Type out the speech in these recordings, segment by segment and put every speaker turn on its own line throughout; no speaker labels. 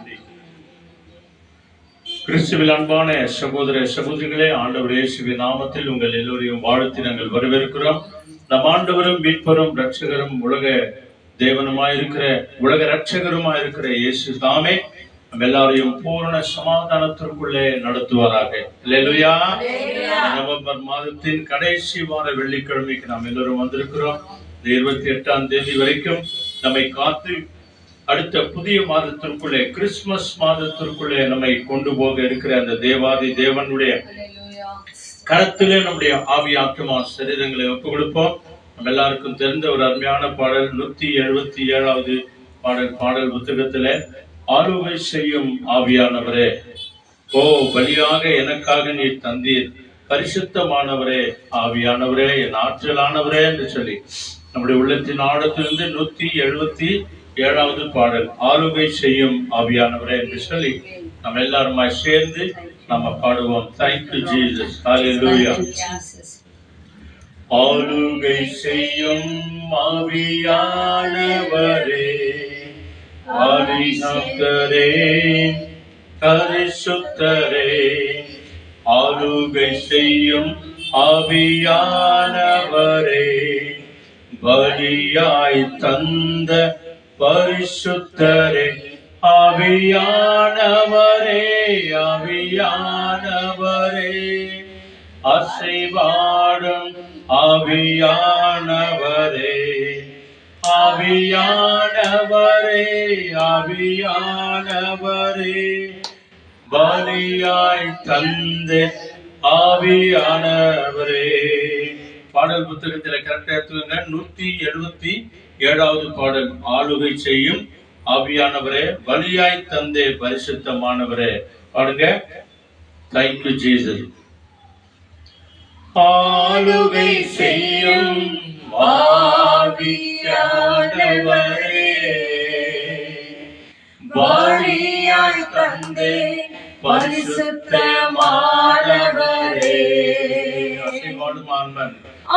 நன்றி. கிறிஸ்துவில் அன்பான சகோதர சகோதரிகளே, ஆண்டவர் இயேசுவின் நாமத்தில் உங்கள் எல்லோரையும் வாழ்த்தி நாங்கள் வரவேற்கிறோம். நம் ஆண்டவரும் மீட்பரும் இரட்சகரும் உலக தேவனுமாயிருக்கிற உலக இரட்சகருமாயிருக்கிற இயேசு தாமே நம்ம எல்லாரையும் பூரண சமாதானத்திற்குள்ளே நடத்துவாராக. அல்லேலூயா. நவம்பர் மாதத்தின் கடைசி வார வெள்ளிக்கிழமைக்கு நாம் எல்லோரும் வந்திருக்கிறோம். 28ஆம் தேதி வரைக்கும் நம்மை காத்து அடுத்த புதிய மாதத்திற்குள்ளே, கிறிஸ்துமஸ் மாதத்திற்குள்ளே நம்மை கொண்டு போக இருக்கிற அந்த தேவாதி தேவனுடைய கரத்திலே நம்முடைய ஆவி ஆத்துமா சரீரங்களை ஒப்பு கொடுப்போம். நம்ம எல்லாருக்கும் தெரிந்த ஒரு அருமையான பாடல் 177வது பாடல் புத்தகத்திலே, ஆளுகை செய்யும் ஆவியானவரே, ஓ பலியாக எனக்காக நீர் தந்தீர், பரிசுத்தமானவரே, ஆவியானவரே, என் ஆற்றலானவரே என்று சொல்லி நம்முடைய உள்ளத்தின் ஆழத்திலிருந்து 177வது பாடல், ஆளுகை செய்யும் ஆவியானவரே என்று சொல்லி நம்ம எல்லாருமாய் சேர்ந்து நம்ம பாடுவோம். Thank you Jesus. Hallelujah. ஆளுகை செய்யும் ஆவியானவரே, பரிசுத்தரே, பரிசுத்தரே, ஆளுகை செய்யும் ஆவியானவரே, பலியாய் தந்த பரிசுத்தரே, ஆவியானவரே, ஆவியானவரே, அசைவாடும் ஆவியானவரே, ஆவியானவரே, ஆவியானவரே, பலியாய் தந்த ஆவியானவரே. பாடல் புத்தகத்தில் கரெக்டா எடுத்துக்கங்க. 177வது பாடல், ஆளுகை செய்யும் ஆவியானவரே, பலியாய் தந்தே பரிசுத்தமானவரே. பாடுங்க. Thank you Jesus. ஆளுகை செய்யும் ஆவியானவரே, பலியாய் தந்தே பரிசுத்தமானவரே,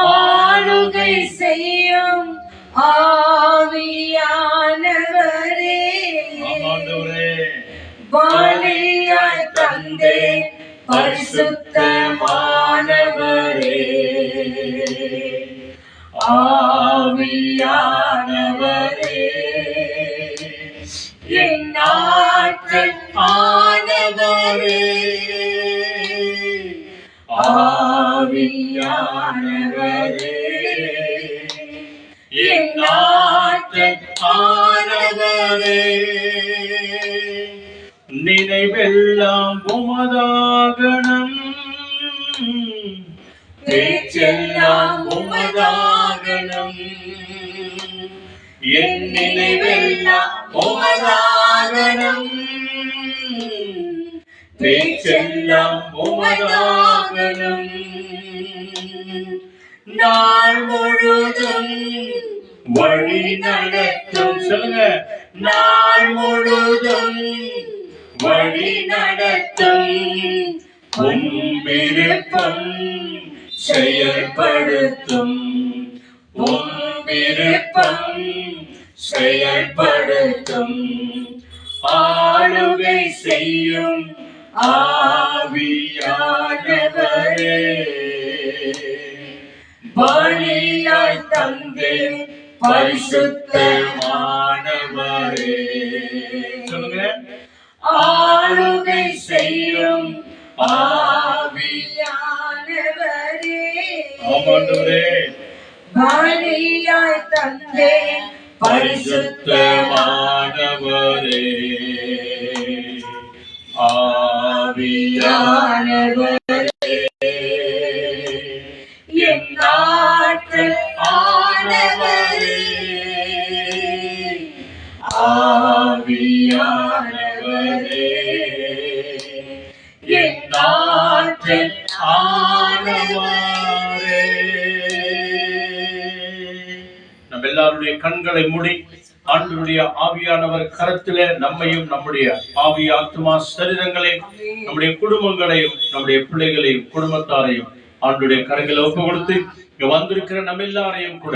ஆளுகை செய்யும் ஆவியானவரே, பலியாய் தந்தே பரிசுத்தமானவரே, ஆவியானவரே, என் ஆற்றல் ஆனவரே, ஆவியானவரே, என் ஆற்றல் ஆனவரே, நினைவெல்லாம் உமதாகணும், பேச்செல்லாம் உமதாகணும், என் நினைவெல்லாம் உமதாகணும், பேச்செல்லாம் உமதாகணும், நாள் முழுதும் வழி நடத்தும். சொல்லுங்க. நாள் முழுதும் வழி நடத்தும் விருப்பம் செயல்படுத்தும், விருப்பம் செயல்படுத்தும், ஆளுகை செய்யும் ஆவியானவரே, பலியாய் தந்தே பரிசுத்தமானவரே. சொல்லுங்க. ஆளுகை செய்யும் ஆவியானவரே, ஆமாண்டவரே, பலியாய் தந்தே பரிசுத்தமானவரே, ஆவியானவரே, என் ஆற்றல் ஆனவரே, ஆவியானவரே, என் ஆற்றல் ஆனவரே. நம்ம எல்லாருடைய கண்களை மூடி ஆண்டவருடைய ஆவியானவர் கரத்திலே நம்மையும் நம்முடைய ஆவி ஆத்மா சரீரங்களையும் நம்முடைய குடும்பங்களையும் நம்முடைய பிள்ளைகளையும் குடும்பத்தாரையும் ஆண்டவருடைய கரங்களை ஒப்பு கொடுத்து இங்க வந்திருக்கிற நம்ம எல்லாரையும் கூட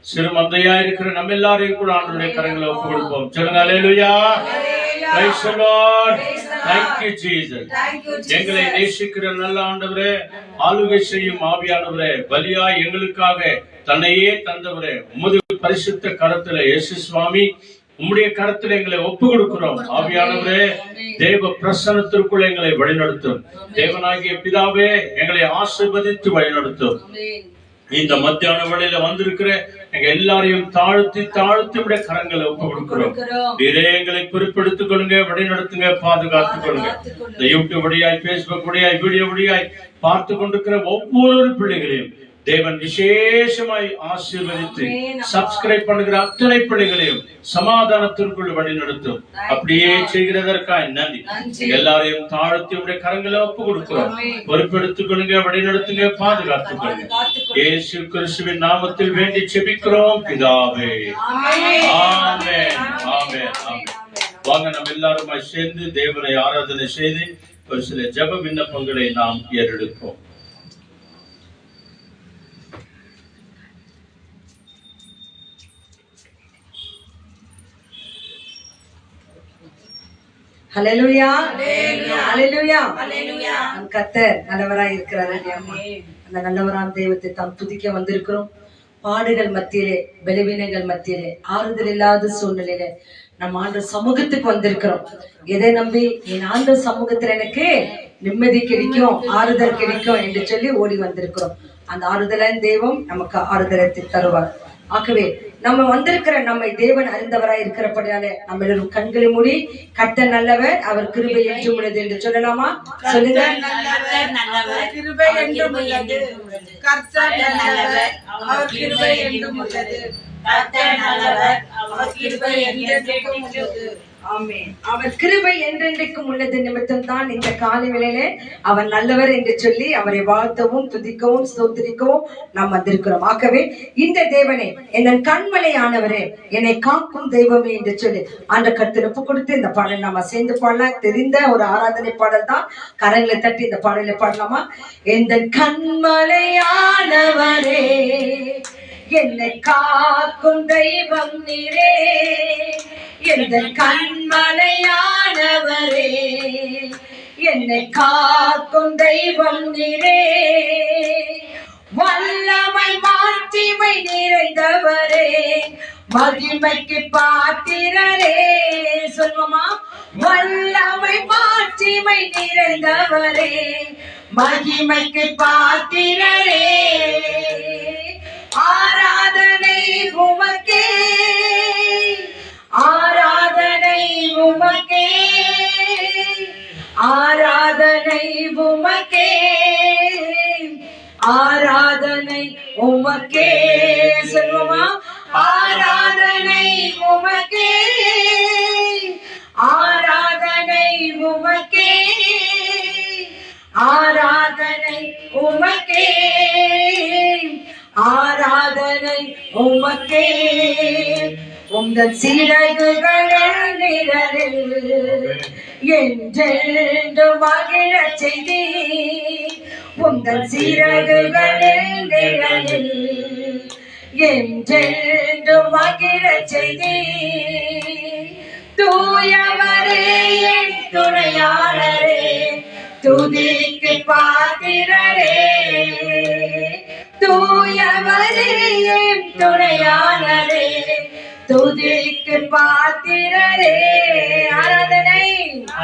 சிறு மந்தையா இருக்கிற நம்ம எல்லாரையும் கூட ஆண்டவருடைய கரங்களை ஒப்பு கொடுப்போம். சொல்லுங்க. அல்லேலூயா.
Praise the Lord. Thank you Jesus. எங்களை நேசிக்கிற நல்ல ஆண்டவரே, ஆளுகை செய்யும் ஆவியானவரே, பலியாய் எங்களுக்காக தன்னையே தந்தவரே, உமது பரிசுத்த கரத்திலே இயேசு சுவாமி உம்முடைய கரத்தில் எங்களை ஒப்பு கொடுக்கிறோம். ஆவியானவரே, தேவ பிரசன்னத்திற்குள் எங்களை வழிநடத்தும். தேவனாகிய பிதாவே, எங்களை ஆசீர்வதித்து வழிநடத்தும். இந்த மத்தியான வேளையில வந்திருக்கிற எங்க எல்லாரையும் தாழ்த்தி உடைய கரங்களை ஒப்பு கொடுக்கிறோம். இதே எங்களை குறிப்பெடுத்துக் கொள்ளுங்க, வழிநடத்துங்க, பாதுகாத்துக் கொள்ளுங்க. இந்த யூடியூப் வழியாய், பேஸ்புக் வழியாய், வீடியோ வழியாய் பார்த்து கொண்டிருக்கிற ஒவ்வொரு பிள்ளைகளையும் தேவன் விசேஷமாய் ஆசீர்வதித்து சப்ஸ்கிரைப் பண்ணுகிற அத்தனை பிள்ளைகளையும் சமாதானத்திற்குள் வழிநடத்தும். அப்படியே செய்கிறதற்காக நன்றி. எல்லாரையும் தாழ்த்தி உடைய கரங்களை ஒப்பு கொடுக்கிறோம். பொறுப்பெடுத்துக் கொள்ளுங்க, வழிநடத்துங்க, பாதுகாத்துக் கொள்ளுங்க. இயேசு கிறிஸ்துவின் நாமத்தில் வேண்டி செபிக்கிறோம் பிதாவே. ஆமென், ஆமென், ஆமென். வாங்க நம்ம எல்லாருமா சேர்ந்து தேவனை ஆராதனை செய்து ஒரு சில ஜெப விண்ணப்பங்களை நாம் ஏறெடுப்போம்.
ஹல்லேலூயா, ஹல்லேலூயா, ஹல்லேலூயா. நம் கர்த்தர் நல்லவராய் இருக்கிறார். அந்த நல்லவராம் தெய்வத்தை தாம் துதிக்க வந்திருக்கிறோம். பாடுகள் மத்தியிலே, பலவீனங்கள் மத்தியிலே, ஆறுதல் இல்லாத சூழ்நிலையில நம்ம ஆண்டவர் சமூகத்துக்கு வந்திருக்கிறோம். எதை நம்பி? என் ஆண்டவர் சமூகத்துல எனக்கு நிம்மதி கிடைக்கும், ஆறுதல் கிடைக்கும் என்று சொல்லி ஓடி வந்திருக்கிறோம். அந்த ஆறுதலின் தெய்வம் நமக்கு ஆறுதலை தருவார். ஆகவே நம்ம வந்திருக்கிற நம்மை தேவன் அறிந்தவராய் இருக்கிறபடியாலே நம்ம எல்லாரும் கண்களை மூடி, கர்த்தர் நல்லவர், அவர் கிருபை என்றும் உள்ளது என்று சொல்லலாமா? சொல்லுங்க.
கிருபை என்றும் உள்ளது. கர்த்தர் நல்லவர், அவர் கிருபை என்றும் உள்ளது. கர்த்தர் நல்லவர், அவர் கிருபை என்றென்றைக்கும் உள்ளது.
ஆமென். அவர் கிருபை என்றென்றைக்கும் உள்ளது நிமித்தம் தான் இந்த காலை வேளையிலே அவர் நல்லவர் என்று சொல்லி அவரை வாழ்த்தவும், துதிக்கவும், ஸ்தோத்திரிக்கவும் நாம் வந்திருக்கிறோம். ஆகவே இந்த தேவனே, என் கண்மலையானவரே, என்னை காக்கும் தெய்வமே என்று சொல்லி அந்த கர்த்தர் ஒப்பு கொடுத்து இந்த பாடல் நாம சேர்ந்து பாடலாம். தெரிந்த ஒரு ஆராதனை பாடல் தான். கரங்களை தட்டி இந்த பாடலை பாடலாமா? எந்த கண்மலையானவரே, என்னை காக்கும் தெய்வம் நீரே, எந்த கண்மலையானவரே, என்னை காக்கும் தெய்வம் நீரே, வல்லமை மாட்சிமை நிறைந்தவரே, மகிமைக்கு பாத்திரரே. சொல்லுமா? வல்லமை மாட்சிமை நிறைந்தவரே, மகிமைக்கு பாத்திரரே, ஆராதனை உமக்கே, ஆராதனை உமக்கே, ஆராதனை உமக்கே, ஆராதனை உமக்கே. சொல்லுமா? ஆராதனை உமக்கே, ஆராதனை உமக்கே, ஆராதனை உமக்கே, ஆராதனை உமக்கே. உங்கள் சிறகுகளின் நிழலில் என்றென்று மகிழச் செய்தி, உங்கள் சிறகுகளின் நிழலில் என்றென்று மகிழச் செய்தி. தூயவரே என் துணையாளரே, துதிக்கு பாத்திரரே, தூயவரே என் துணையாளரே, துதிக்கு பாத்திரரே. ஆராதனை,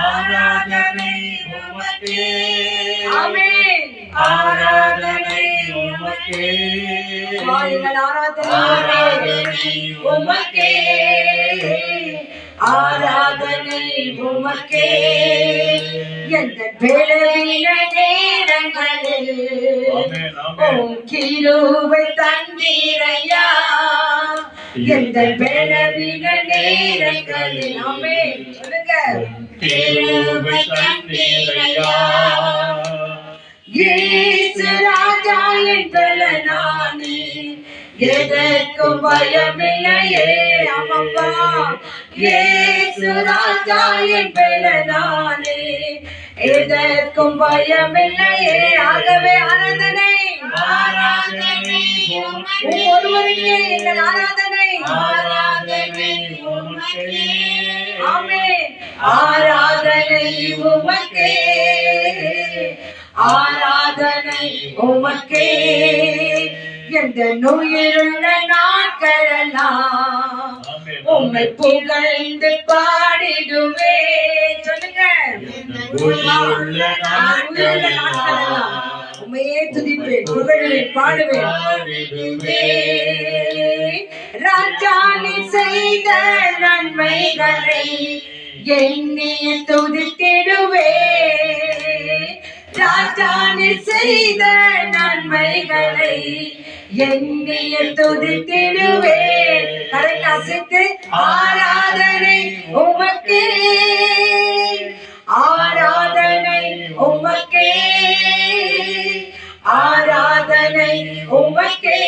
ஆராதனை உமக்கே.
ஆமென்.
ஆராதனை உமக்கே.
ஆராதனை உமக்கே, ஆராதனை உமக்கே. எந்த பலவீன நேரங்களில் உம் கிருபை தந்தீரையா, எந்த பலவீன நேரங்களில். ஆமென். சொல்லுங்க.
கிருபை தந்தீரையா.
இயேசு ராஜா என் பலனானே, எதற்கும் பயமில்லையே. அம்மப்பா, இயேசு ராஜா என் பலனானே, எதற்கும் பயமில்லையே. ஆகவே ஆராதனை,
ஆராதனை உமக்கே,
ஒருவருக்கே எங்கள் ஆராதனை,
ஆராதனை உமக்கே.
ஆமென். ஆராதனை உமக்கே, ஆராதனை உமக்கே. எந்த நோயிருள்ள நாட்களெல்லாம் உம்மை புகழ்ந்து பாடிடுவே. சொல்லுங்க, உண்மையே துதிப்பேன், புகழுவேன், பாடுவேன். ராஜாணி செய்த நன்மைகளை எண்ணிய துதித்திடுவே. ராஜாணி செய்த நன்மைகளை எண்ணிய துதித்திடுவே. கரெக்ட் அசைத்து ஆராதனை உமக்கே, ஆராதனை உமக்கே, ஆராதனை உமக்கே.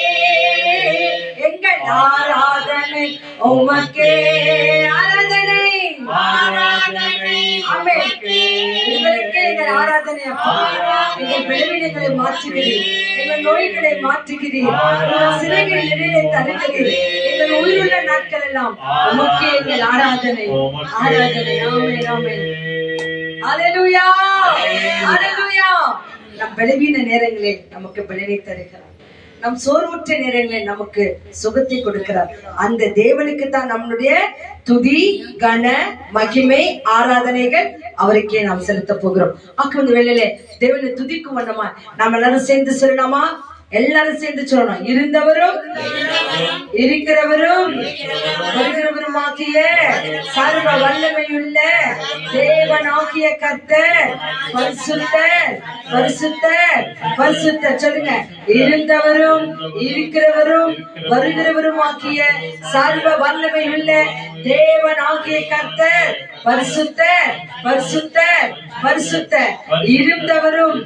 எங்கள் ஆராதனை உமக்கே, ஆராதனை, ஆராதனை. ஆமென். உங்களுக்கு எங்கள் ஆராதனை அப்பா. எங்கள் பலவீனங்களை மாற்றுகிறீர், எங்கள் நோய்களை மாற்றுகிறீர், எங்கள் சிறைகளின் நிலையை தருகிறீர். எங்கள் உயிருள்ள நாட்கள் எல்லாம் உமக்கே எங்கள் ஆராதனை, ஆராதனை. ஆமென், ஆமென். அல்லேலூயா, அல்லேலூயா. நம் பலவீன நேரங்களில் நமக்கு பலனை தருகிறார், நம் சோர்வுற்ற நேரங்களில் நமக்கு சுகத்தை கொடுக்கிறார். அந்த தேவனுக்கு தான் நம்மளுடைய துதி, கன, மகிமை, ஆராதனைகள் அவருக்கே நாம் செலுத்த போகிறோம். இந்த வேளையில தேவனை துதிக்கும் வண்ணமா நாம் எல்லாரும் சேர்ந்து சொல்லலாமா? எல்லாரும் சேர்ந்து சொல்லணும். இருந்தவரும் இருக்கிறவரும் வருகிறவருமாகிய சர்வ வல்லமையுள்ள தேவனாகிய கர்த்தர் பரிசுத்தர், பரிசுத்தர், பரிசுத்தர். சொல்லுங்க, இருந்தவரும் இருக்கிறவரும் வருகிறவருமாகிய சர்வ வல்லமையுள்ள தேவனாகிய கர்த்தர் பரிசுத்தர், பரிசுத்தர், பரிசுத்தர். இருந்தவரும்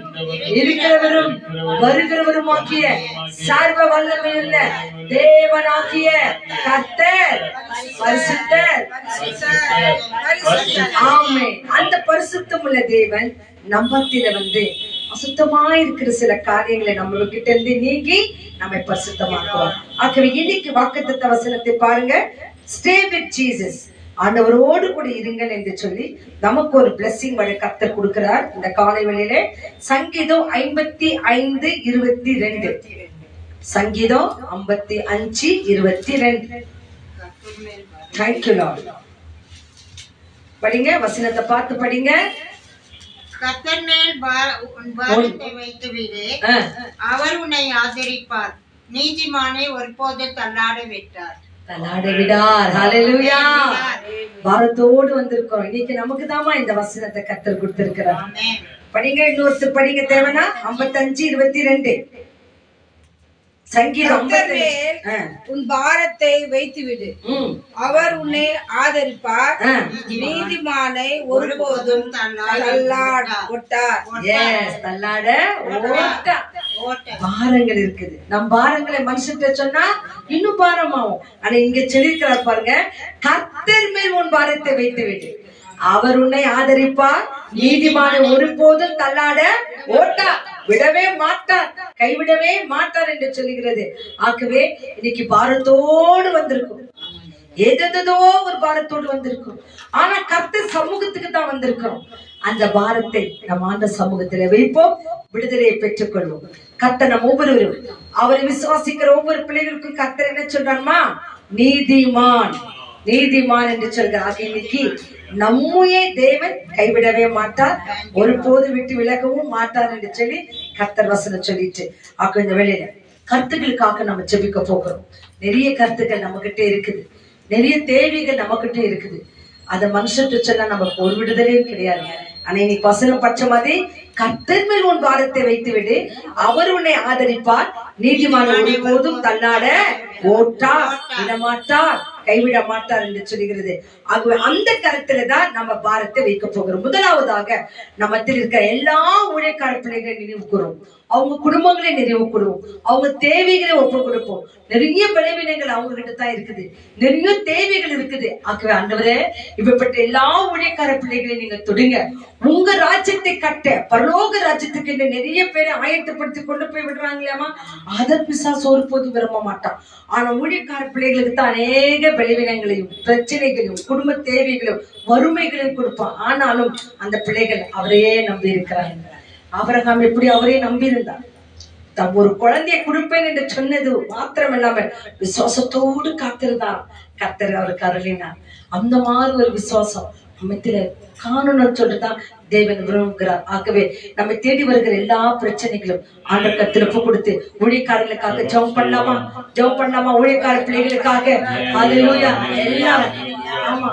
இருக்கிறவரும் வருகிறவருமாகிய சர்வ வல்லமையுள்ள தேவனாகிய கர்த்தர் பரிசுத்தர். ஆமென். அந்த பரிசுத்தம் உள்ள தேவன் நம்மத்தில அசுத்தமா இருக்கிற சில காரியங்களை நம்ம கிட்ட இருந்து நீங்கி நம்மை பரிசுத்தமாக்குவார். ஆகவே இன்னைக்கு வாக்குத்தத்த வசனத்தை பாருங்க. ஸ்டே வித் ஜீசஸ், ஆண்டவரோடு கூட இருங்கள் என்று சொல்லி நமக்கு ஒரு பிளெஸிங் வழி கர்த்தர் கொடுக்கிறார் இந்த காலை வேளையிலே. சங்கீதம் 55:22. சங்கீதம் 55:22. Thank you Lord. படிங்க, வசனத்தை பார்த்து படிங்க.
கர்த்தர் மேல் பாரத்தை வைத்து விடு, அவர் உன்னை ஆதரிப்பார். நீதிமானை ஒருபோது தள்ளாட விட்டார்,
தள்ளாட விடார். ஹல்லேலூயா. பாரத்தோடு வந்திருக்கிறோம். இன்னைக்கு நமக்கு தாமா இந்த வசனத்தை கர்த்தர் கொடுத்திருக்கிறார். படிங்க, இன்னொருத்தர் படிங்க. தேவனா 55:22. சங்கீதம் 55.
உன் பாரத்தை வைத்து விடு, அவர் உன்னை ஆதரிப்பார். நீதிமானை ஒருபோதும் தள்ளாட விட்டார்.
தள்ளாட பாரங்கள் இருக்குது. நம் பாரங்களை மனுஷன் சொன்னா இன்னும் பாரமாகும். ஆனா இங்க சொல்லிருக்கிறார் பாருங்க, கர்த்தர் மேல் உன் பாரத்தை வைத்து விடு, அவர் உன்னை ஆதரிப்பார். நீதிமானை ஒருபோதும் தள்ளாட ஓட்டார், விடவே மாட்டார், கைவிடவே மாட்டார் என்று சொல்லுகிறது. ஆகவே இன்னைக்கு பாரத்தோடு வந்திருக்கும், ஏதோ ஒரு பாரத்தோடு வந்திருக்கும். ஆனா கர்த்தர் சமூகத்துக்கு தான் வந்திருக்கிறோம். அந்த பாரத்தை நம் ஆண்ட சமூகத்திலே வைப்போம், விடுதலையை பெற்றுக் கொள்வோம். கர்த்தர் நம் ஒவ்வொருவரும், அவரை விசுவாசிக்கிற ஒவ்வொரு பிள்ளைகளுக்கும் கர்த்தர் என்ன சொல்றாருமா? நீதிமான், நீதிமான் என்று சொல்கிறார். இன்னைக்கு நம்மையே தேவன் கைவிடவே மாட்டார், ஒருபோது விட்டு விலகவும் மாட்டார் என்று சொல்லி கர்த்தர் வசனம் சொல்லிட்டு இந்த வேளையில கருத்துக்களுக்காக நம்ம ஜெபிக்க போகிறோம். நிறைய கருத்துக்கள் நம்ம கிட்ட இருக்குது, நிறைய தேவைகள் நம்ம கிட்ட இருக்குது. அத மனுஷன் சொன்னா நமக்கு ஒரு விடுதலையும் கிடையாது. ஆனா இன்னைக்கு வசனம் பட்ச மாதிரி கர்த்தர் மேல் உன் பாரத்தை வைத்து விடு, அவர் உன்னை ஆதரிப்பார். நீதிமான ஒருபோதும் தள்ளாட ஓட்டார், விடமாட்டார், கைவிட மாட்டார் என்று சொல்லுகிறது. ஆகவே அந்த கருத்துலதான் நம்ம பாரத்தை வைக்க போகிறோம். முதலாவதாக நம்ம இருக்கிற எல்லா ஊழியக்கார பிள்ளைகளை நினைவு கூறும், அவங்க குடும்பங்களை நினைவு கூறுவோம், அவங்க தேவைகளை ஒப்பு கொடுப்போம். நிறைய பலவீனங்கள் அவங்க கிட்ட தான் இருக்குது, நிறைய தேவைகள் இருக்குது. ஆகவே ஆண்டவரே, இப்படிப்பட்ட எல்லா ஊழியக்கார பிள்ளைகளை நீங்க தொடுங்க. உங்க ராஜ்யத்தை கட்ட, பரலோக ராஜ்யத்துக்கு நிறைய பேரை ஆயத்தப்படுத்தி கொண்டு போய் விடுறாங்களாமா, அதை பிசாசு ஒருபோது விரும்ப மாட்டான். ஆனா ஊழியக்கார பிள்ளைகளுக்கு தான் அநேக பலவீனங்களையும் பிரச்சனைகளையும் குடும்ப தேவைகளையும் வறுமைகளையும் கொடுப்பான். ஆனாலும் அந்த பிள்ளைகள் அவரையே நம்பி இருக்கிறாங்க. ஆபிரகாம் எப்படி அவரே நம்பி இருந்தார். தம் ஒரு குழந்தையை கொடுப்பேன் என்று சொன்னது மாத்திரமில்லாமல் விசுவாசத்தோடு காத்திருந்தார். கர்த்தர் அவருக்கு அருளினார். அந்த மாதிரி ஒரு விசுவாசம் நம்மத்தில காணணும்னு சொல்லிட்டுதான் தேவன் விரும்புகிறார். ஆகவே நம்ம தேடி வருகிற எல்லா பிரச்சனைகளும் ஆண்டவர் கர்த்தர் ஒப்பு கொடுத்து ஊழியக்காரர்களுக்காக ஜெபம் பண்ணலாமா ஊழியக்கார பிள்ளைகளுக்காக ஹல்லேலூயா. எல்லாரும் ஆமா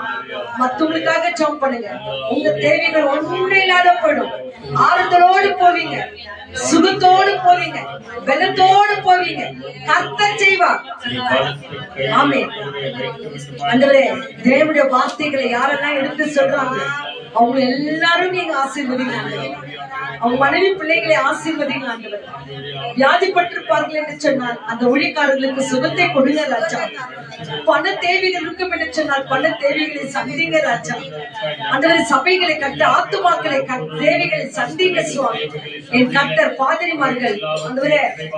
மத்தவங்களுக்காக ஜெபம் பண்ணுங்க. உங்க தேவைகள் ஒன்றும் இல்லாத போயிடும். ஆறுதலோடு போவீங்க, சுகத்தோடு போவீங்க, வெள்ளத்தோடு போவீங்க. கர்த்தர் செய்வார். ஆமென். ஆண்டவரே, தேவனுடைய வார்த்தைகளை யாரெல்லாம் எடுத்து சொல்றாங்க அவங்க எல்லாரும் நீங்க ஆசீர்வதிங்க. அவங்க மனைவி பிள்ளைகளை ஆசீர்வதிங்க ஆண்டவர். வியாதிப்பட்டிருப்பார்கள் என்று சொன்னார், அந்த ஊழியக்காரர்களுக்கு சுகத்தை கொடுங்க ராஜா. பண தேவைகள் இருக்கும் என்று சொன்னால் பண தேவைகளை சந்திங்க ராஜா. அந்த சபைகளை கட்ட ஆத்துமாக்களை தேவைகளை சந்திங்க சுவாமி. என் கர்த்தர் பாதிரிமார்கள் அந்த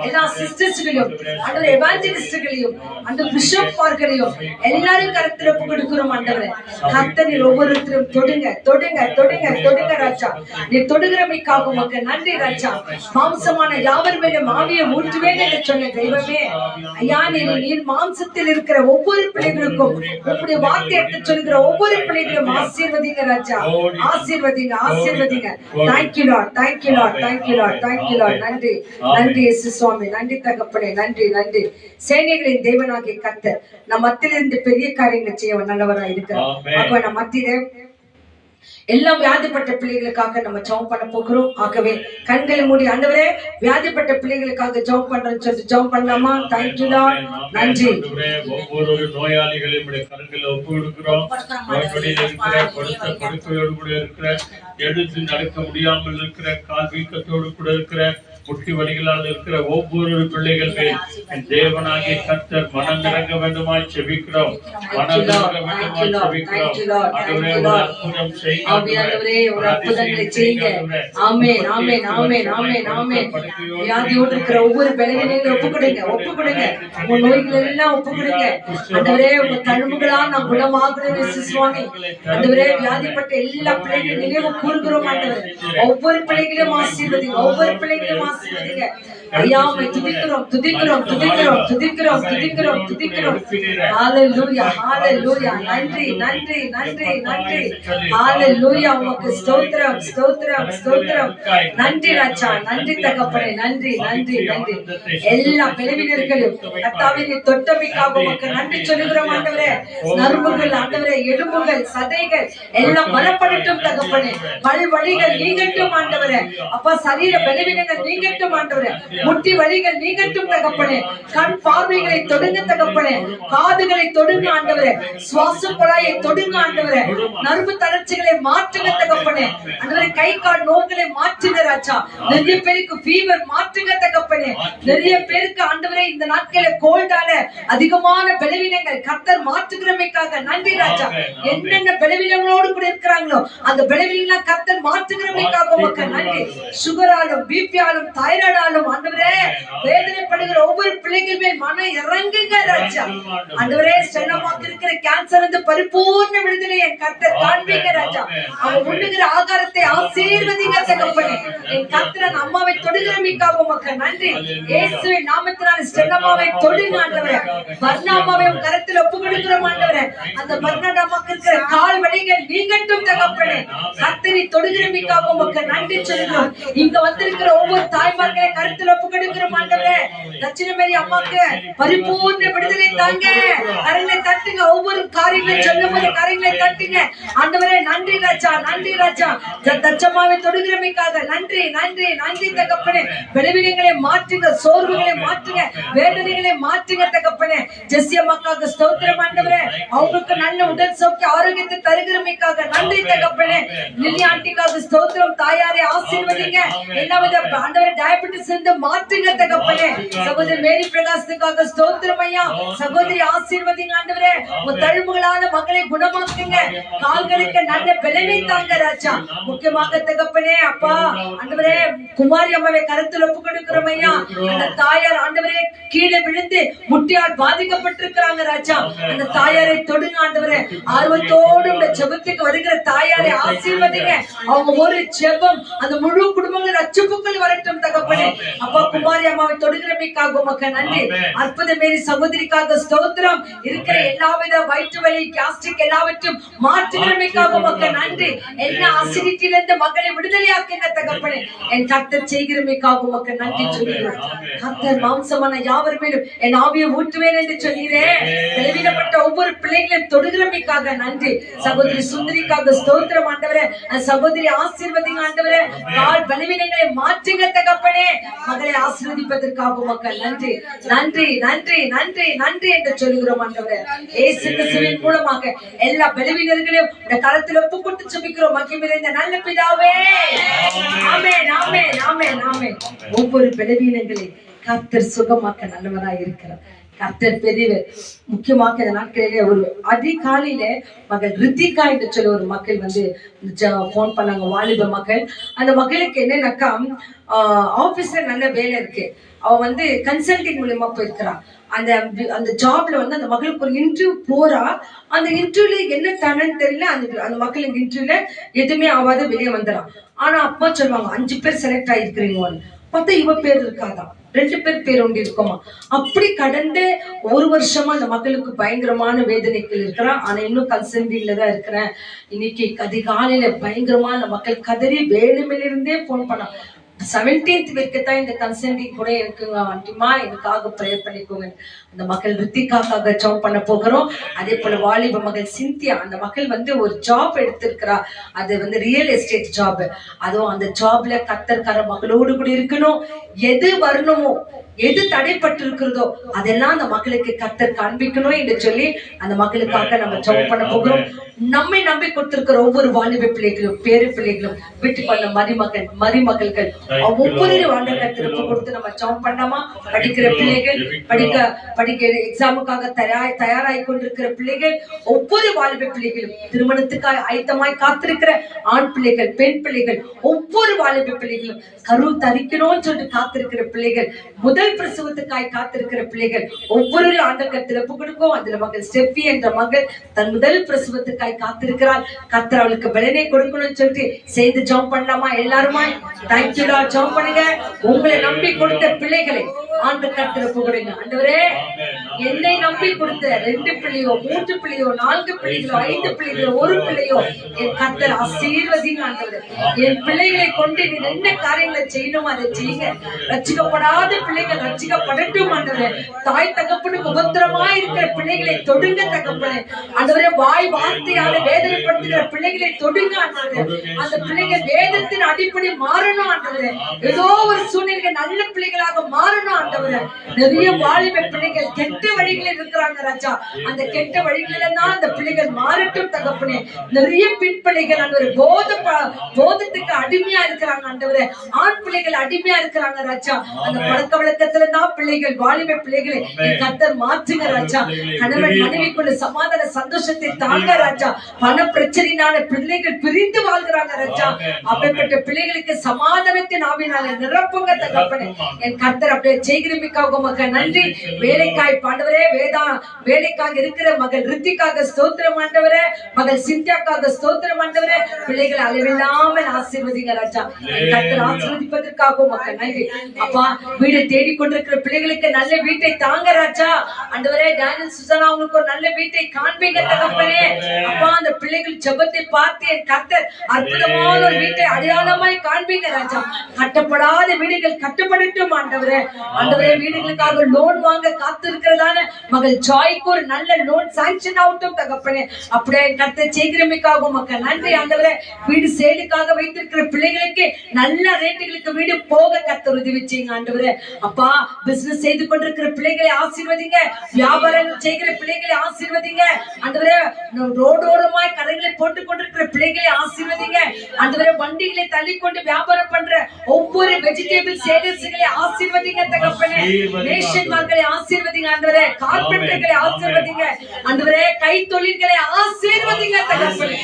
எல்லா சிஸ்டர்ஸ்களையும் அந்த எவாஞ்சலிஸ்ட்களையும் அந்த பிஷப்பார்களையும் எல்லாரும் கருத்தில் ஒப்பு கொடுக்கிறோம் ஆண்டவரே. கர்த்தரில் ஒவ்வொருத்தரும் தொடுங்க தொடுங்க தொடுங்க தொடுங்க ராஜா. நீ தொடுகிறமைக்காக உமக்கு நன்றி ராஜா. மாம்சமான யாவர் மேலும் ஆவியை ஊற்றுவேன் என்று சொன்ன தெய்வமே, ஐயா நீர் மாம்சத்தில் இருக்கிற ஒவ்வொரு பிள்ளைகளுக்கும் உங்களுடைய வார்த்தை எடுத்து சொல்கிற ஒவ்வொரு பிள்ளைகளும் ஆசீர்வதிங்க ராஜா. ஆசீர்வதிங்க ஆசீர்வதிங்க. Thank you Lord, thank you Lord, thank you Lord, thank you Lord. நன்றி நன்றி இயேசு சுவாமி, நன்றி தகப்பனே, நன்றி நன்றி. சேனைகளின் தேவனாகிய கர்த்தர் நம் மத்தியிலிருந்து பெரிய காரியங்களை செய்ய நல்லவராக இருக்கிறார். அப்ப நம்ம மத்தியில எல்லாம் வியாதிப்பட்ட பிள்ளைகளுக்காக நம்ம ஜெபம் பண்ண போகிறோம். ஆகவே கண்களை மூடி ஆண்டவரே வியாதிப்பட்ட பிள்ளைகளுக்காக ஜெபம் பண்றேன்னு சொல்லிட்டு ஜெபம் பண்ணலாமா? தேங்க்யூ லார்ட், நன்றி.
ஒவ்வொரு நோயாளிகளையும் கண்களை ஒப்பு கொடுக்கிறோம். படுக்கையோடு கூட இருக்கிற, எழுந்து நடக்க முடியாமல் இருக்கிற, கால் வீக்கத்தோடு கூட இருக்கிற, முட்டி வலிகளால் இருக்கிற ஒவ்வொரு பிள்ளைகள் மேல் தேவனாகிய கர்த்தர் மனம் இறங்க வேண்டுமாய் செபிக்கிறோம். மனம் இறங்க வேண்டுமாய் செபிக்கிறோம். ஆண்டவரே ஒரு அற்புதம் செய்யுங்க.
ஆவியானவரே ஒரு அற்புதங்களை செய்யுங்க. ஆமென் ஆமென் ஆமென் ஆமென் ஆமென். வியாதியோடு இருக்கிற ஒவ்வொரு பலவீனங்களையும் ஒப்பு கொடுங்க, ஒப்பு கொடுங்க. உங்க நோய்கள் எல்லாம் ஒப்பு கொடுங்க. ஆண்டவரே உங்க தழும்புகளால் நான் குணமாகணும் சுவாமி. ஆண்டவரே வியாதிப்பட்ட எல்லா பிள்ளைகளையும் நினைவு கூறுகிறோம் ஆண்டவரே. ஒவ்வொரு பிள்ளைகளையும் ஆசீர்வதிங்க, ஒவ்வொரு பிள்ளைகளையும் ஆசீர்வதிங்க. ஐயாவை துதிக்கிறோம் துதிக்கிறோம் துதிக்கிறோம் துதிக்கிறோம் துதிக்கிறோம் துதிக்கிறோம். ஹல்லேலூயா ஹல்லேலூயா. நன்றி நன்றி நன்றி நன்றி. ஹல்லேலூயா. உமக்கு ஸ்தோத்திரம் ஸ்தோத்திரம் ஸ்தோத்திரம். நன்றி ராஜா, நன்றி தகப்பனே, நன்றி நன்றி நன்றி. எல்லா பலவீனர்களும் கர்த்தாவே தொட்டமைக்காக உமக்கு நன்றி சொல்லுகிறோம் ஆண்டவரே. நரம்புகள் ஆண்டவரே, எலும்புகள் சதைகள் எல்லாம் பலப்படட்டும் தகப்பனே. பல் வலிகள் நீங்கட்டும் ஆண்டவரே. அப்பா சரீர பலவீனங்கள் நீங்கட்டும் ஆண்டவரே. முட்டி வலிகள் நீங்கட்டும் தகப்பனே. கண் பார்வைகளை தொடுங்க தகப்பனே. காதுகளை தொடுங்க ஆண்டவரே. சுவாச குழாயை தொடுங்க ஆண்டவரே. நரம்பு தளர்ச்சிகளை மாற்றுங்க தகப்பனே. ஆண்டவரே கை கால் நோய்களை மாற்றுங்க ராஜா. நிறைய பேருக்கு ஃபீவர் மாற்றுங்க தகப்பனே. நிறைய பேருக்கு ஆண்டவரே இந்த நாட்களில் கோல்டால அதிகமான பலவீனங்கள் கர்த்தர் மாற்றுகிறமைக்காக நன்றி ராஜா. என்னென்ன பலவீனங்களோடு கூட இருக்கிறாங்களோ அந்த பலவீனங்களை கர்த்தர் மாற்றுகிறமைக்காக உமக்கு நன்றி. சுகராலும் பிபியாலும் தைராய்டாலும் ஆண்டவரே வேதனைப்படுகிற ஒவ்வொரு பிள்ளைகளுமே மன இறங்குங்க ராஜா. ஆண்டவரே ஸ்டெனோமாக்கு இருக்கிற கேன்சர் வந்து பரிபூர்ண விடுதலை என் கர்த்தர் காண்பீங்க ராஜா. அவங்க உண்ணுகிற ஆகாரத்தை ஆசீர்வதிங்க தகப்பனே. என் கர்த்தர் அம்மாவை தொடுகிறமைக்காக உமக்கு நன்றி. இயேசுவின் நாமத்தினால் ஸ்டெனோமாவை தொடுங்க ஆண்டவரே. பர்னாமாவை உன் கரத்தில் ஒப்பு கொடுக்கிறோம் ஆண்டவரே. அந்த பர்னாமாக்கு இருக்கிற கால் வலிகள் நீங்கட்டும் தகப்பனே. கர்த்தரை தொடுகிறமைக்காக உமக்கு நன்றி சொல்கிறோம். இங்க வந்திருக்கிற ஒவ்வொரு தாய்மார்களை கருத்தில் ஒப்பு கொடுக்கிறோம் ஆண்டவரே. தட்சிணமேரி அம்மாக்கு பரிபூர்ண விடுதலை தாங்க. கரங்களை தட்டுங்க. ஒவ்வொரு காரியங்களை சொல்லும் போது கரங்களை தட்டுங்க ஆண்டவரே. நன்றி ராஜா, நன்றி ராஜா. தச்சமாவை தொடுகிறமைக்காக நன்றி நன்றி நன்றி தகப்பனே. பலவீனங்களை மாற்றுங்க, சோர்வுகளை மாற்றுங்க, வேதனைகளை மாற்றுங்க தகப்பனே. ஜெசியா அம்மாக்காக ஸ்தோத்திரம் ஆண்டவரே. அவங்களுக்கு நல்ல உடல் சௌக்கிய ஆரோக்கியத்தை தருகிறமைக்காக நன்றி தகப்பனே. லில்லி ஆண்டிக்காக ஸ்தோத்திரம். தாயாரை ஆசீர்வதிங்க. எல்லாவித ஆண்டவரே டயபெட்டிஸ் இருந்து மாற்றுங்க தகப்பனே. சகோதரி மேரி பிரகாசத்துக்காக ஸ்தோத்திரம் ஐயா. சகோதரி ஆசீர்வதிங்க ஆண்டவரே. உங்க தழும்புகளான மக்களை குணமாக்குங்க. கால்களுக்கு நல்ல பலனை தாங்க ராஜா. முக்கியமாக தகப்பனே அப்பா ஆண்டவரே குமாரி அம்மாவை கருத்தில் ஒப்பு கொடுக்கிறோம் ஐயா. அந்த தாயார் ஆண்டவரே கீழே விழுந்து முட்டியால் பாதிக்கப்பட்டிருக்கிறாங்க ராஜா. அந்த தாயாரை தொடுங்க ஆண்டவரே. ஆர்வத்தோடு இந்த ஜெபத்துக்கு வருகிற தாயாரை ஆசீர்வதிங்க. அவங்க ஒரு ஜெபம் அந்த முழு குடும்பங்கள் ரட்சிப்புக்குள் வரட்டும் தகப்பனே. அப்பா குமாரி அம்மாவை தொடுகிறமைக்காக உமக்கு நன்றி. அற்புத மேரி சகோதரிக்காக ஸ்தோத்திரம். இருக்கிற எல்லாவித வயிற்று வலி கேஸ்ட்ரிக் எல்லாவற்றையும் மாற்றுகிறமைக்காக உமக்கு நன்றி. எல்லா அசிடிட்டில இருந்து மக்களை விடுதலையாக்குங்க தகப்பனே. என் கர்த்தர் செய்கிறமைக்காக உமக்கு நன்றி சொல்கிறோம். கர்த்தர் மாம்சமான யாவர் மேலும் என் ஆவியை ஊற்றுவேன் என்று சொன்னீரே. பலவீனப்பட்ட ஒவ்வொரு பிள்ளைகளையும் தொடுகிறமைக்காக நன்றி. சகோதரி சுந்தரிக்காக ஸ்தோத்திரம் ஆண்டவரே. சகோதரி ஆசீர்வதிங்க ஆண்டவரே. கால் பலவீனங்களை மாற்றுங்க தகப்பனே. மகளை ஆசீர்வதிப்பதற்காக உமக்கு நன்றி நன்றி நன்றி நன்றி நன்றி என்று சொல்கிறோம் ஆண்டவரே. இயேசு கிறிஸ்துவின் மூலமாக எல்லா பலவீனர்களையும் இந்த கரத்தில் ஒப்பு கொடுத்து ஜெபிக்கிறோம். மகிமை நிறைந்த நல்ல பிதாவே. ஆமென் ஆமென் ஆமென் ஆமென். ஒவ்வொரு பலவீனங்களை கர்த்தர் சுகமாக்க நல்லவராய் இருக்கிறார். கர்த்தர் பெரியவர். முக்கியமாக இந்த நாட்களிலே ஒரு அதிகாலையில மகள் ரித்திகா என்று சொல்லி ஒரு மக்கள் வந்து போன் பண்ணாங்க, வாலிப மக்கள். அந்த மகளுக்கு என்னன்னாக்கா ஆபீஸ்ல நல்ல வேலை இருக்கு. அவ வந்து கன்சல்டிங் மூலியமா போயிருக்கிறா. அந்த ஜாப்ல வந்து அந்த மகளுக்கு ஒரு இன்டர்வியூ போறா. அந்த இன்டர்வியூல என்ன தானன்னு தெரியல. அந்த மக்களுக்கு இன்டர்வியூல எதுவுமே ஆகாத வெளியே வந்துடும். ஆனா அப்பா சொல்லுவாங்க 5 பேர் செலக்ட் ஆயிருக்கிறீங்கன்னு. பார்த்தா இவ பேர் இருக்காதான், 2 பேர் ஒண்டி இருக்குமா. அப்படி கடந்து 1 வருஷமா அந்த மக்களுக்கு பயங்கரமான வேதனைகள் இருக்கிறான். ஆனா இன்னும் கன்சல்டிங்ல தான் இருக்கிறேன். இன்னைக்கு அதிகாலையில பயங்கரமான மக்கள் கதறி வேலுமையிலிருந்தே போன் பண்ணா. 17th வரைக்கும் இந்த கன்சல்டிங் கூட இருக்குங்க ஆண்டிமா, எனக்காக ப்ரேயர் பண்ணிக்கோங்க. அந்த மக்கள் ரித்திகாக்காக ஜாப் பண்ண போகிறோம். அதே போல வாலிப மகள் சிந்தியா, அந்த மக்கள் வந்து ஒரு ஜாப் எடுத்திருக்கிறா. அது வந்து ரியல் எஸ்டேட் ஜாப். அதுவும் அந்த ஜாப்ல கத்தர்கார மகளோடு கூட இருக்கணும். எது வரணுமோ, எது தடைப்பட்டு இருக்கிறதோ அதெல்லாம் அந்த மக்களுக்கு கத்தர் காண்பிக்கணும் என்று சொல்லி அந்த மக்களுக்காக நம்ம ஜெபம் பண்ண போகிறோம். நம்மை நம்பி கொடுத்திருக்கிற ஒவ்வொரு வாலிப பிள்ளைகளும் பேரு பிள்ளைகளும் வீட்டுக்கு வந்த மருமகள்கள் ஒவ்வொரு ஆண்டகத்திற்கு கொடுத்து நம்ம ஜெபம் பண்ணாமா. படிக்கிற பிள்ளைகள், படிக்க எக்ஸாமுக்காக தயாராகி கொண்டிருக்கிற பிள்ளைகள், ஒவ்வொரு வாலிப பிள்ளைகளும் திருமணத்துக்காக ஆயத்தமாய் காத்திருக்கிற ஆண் பிள்ளைகள், பெண் பிள்ளைகள், ஒவ்வொரு வாலிப பிள்ளைகளும் கரு தரிக்கணும்னு சொல்லிட்டு காத்திருக்கிற பிள்ளைகள், முதல் பிரசவத்துக்காய் காத்திருக்கிற பிள்ளைகள் ஒவ்வொரு ஆண்டகத்தில் ஒப்பு கொடுக்கும். அதுல மகள் ஸ்டெஃபி என்ற மகள் தன் முதல் பிரசவத்துக்காய் காத்திருக்கிறாள். கர்த்தர் அவளுக்கு பலனை கொடுக்கணும்னு சொல்லிட்டு செய்து ஜெபம் பண்ணலாமா எல்லாருமா? தேங்க்யூடா. ஜெபம் பண்ணுங்க. உங்களை நம்பி கொடுத்த பிள்ளைகளை ஆண்டு கர்த்தர் ஒப்பு கொடுங்க. ஆண்டவரே, என்னை நம்பி கொடுத்த 2 பிள்ளையோ 3 பிள்ளையோ 4 பிள்ளைகளோ 5 பிள்ளைகளோ 1 பிள்ளையோ என் கர்த்தர் ஆசீர்வதிங்க ஆண்டவரே. என் பிள்ளைகளை கொண்டு நீ என்ன காரியங்களை செய்யணும் அதை செய்யுங்க. ரட்சிக்கப்படாத பிள்ளைகள் ரட்சிக்கப்படட்டும் ஆண்டவரே. தாய் தகப்பனுக்கு உபத்திரமா இருக்கிற பிள்ளைகளை தொடுங்க தகப்பனே. ஆண்டவரே, வாய் வார்த்தையால வேதனைப்படுத்துகிற பிள்ளைகளை தொடுங்க ஆண்டவரே. அந்த பிள்ளைகள் வேதத்தின் அடிப்படை மாறணும் ஆண்டவரே. ஏதோ ஒரு சூழ்நிலை நல்ல பிள்ளைகளாக மாறணும் ஆண்டவரே. நிறைய வாலிப பிள்ளைகள் கெட்ட வழிகளில் இருக்கிறாங்க ராஜா. அந்த கெட்ட வழிகளில தான் அந்த பிள்ளைகள் மாறட்டும் தகப்பனே. நிறைய பெண் பிள்ளைகள் ஆண்டவரே போதத்துக்கு அடிமையா இருக்கிறாங்க ஆண்டவரே. ஆண் பிள்ளைகள் அடிமையா இருக்கிறாங்க ராஜா. அந்த பழக்க வழக்கத்துல தான் பிள்ளைகள், வாலிப பிள்ளைகளை கர்த்தர் மாற்றுங்க ராஜா. கணவன் மனைவிக்குள்ள சமாதான சந்தோஷத்தை தாங்க ராஜா. பண பிரச்சனையினால பிள்ளைகள் பிரிந்து வாழ்கிறாங்க ராஜா. அப்படிப்பட்ட பிள்ளைகளுக்கு சமாதானத்தின் ஆவியினால நிரப்புங்க தகப்பனே. என் கர்த்தர் அப்படியே செய்கிறமைக்காக உமக்கு நன்றி. வேலைக்காய் ஆண்டவரே, வேலைக்காக இருக்கிற மகள் ரித்திக்காக ஸ்தோத்திரம் ஆண்டவரே. மகள் சிந்தியாக்காக ஸ்தோத்திரம் ஆண்டவரே. பிள்ளைகளை அளவில்லாமல் ஆசீர்வதிங்க ராஜா. என் கர்த்தர் ஆசீர்வதிப்பதற்காக உமக்கு நன்றி. அப்பா, வீடு தேடிக்கொண்டிருக்கிற பிள்ளைகளுக்கு நல்ல வீட்டை தாங்க ராஜா. ஆண்டவரே, டேனியல் சுசானா அவங்களுக்கு ஒரு நல்ல வீட்டை காண்பீங்க தகப்பனே. அப்பா, அந்த பிள்ளைகள் ஜெபத்தை பார்த்து என் கர்த்தர் அற்புதமான ஒரு வீட்டை அடையாளமாய் காண்பீங்க ராஜா. கட்டப்படாத வீடுகள் கட்டப்படட்டும் ஆண்டவரே. ஆண்டவரே, வீடுகளுக்காக லோன் வாங்க காத்திருக்கிறதான மகள் ஜாய்க்கு ஒரு நல்ல லோன் சாங்ஷன் ஆகட்டும் தகப்பனே. அப்படியே என் கர்த்தர் செய்கிறமைக்காக உமக்கு நன்றி ஆண்டவரே. வீடு சேலுக்காக வைத்திருக்கிற பிள்ளைகளுக்கு நல்ல ரேட்டுகளுக்கு வீடு போக கர்த்தர் உதவி செய்யுங்க ஆண்டவரே. அப்பா, பிசினஸ் செய்து கொண்டிருக்கிற பிள்ளைகளை ஆசீர்வதிங்க. வியாபாரங்கள் செய்கிற பிள்ளைகளை ஆசீர்வதிங்க ஆண்டவரே. ரோடோரமாய் கடைகளை போட்டுக் கொண்டிருக்கிற பிள்ளைகளை ஆசீர்வதிங்க ஆண்டவரே. வண்டி வண்டிகளை தள்ளிக்கொண்டு வியாபாரம் பண்ற ஒவ்வொரு வெஜிடபிள் சேல்ஸ்களை ஆசீர்வதிங்க தகப்பனே. நேஷன்மார்களை ஆசீர்வதிங்க ஆண்டவரே. கார்பெண்டர்களை ஆசீர்வதிங்க ஆண்டவரே. கை தொழில்களை ஆசீர்வதிங்க தகப்பனே.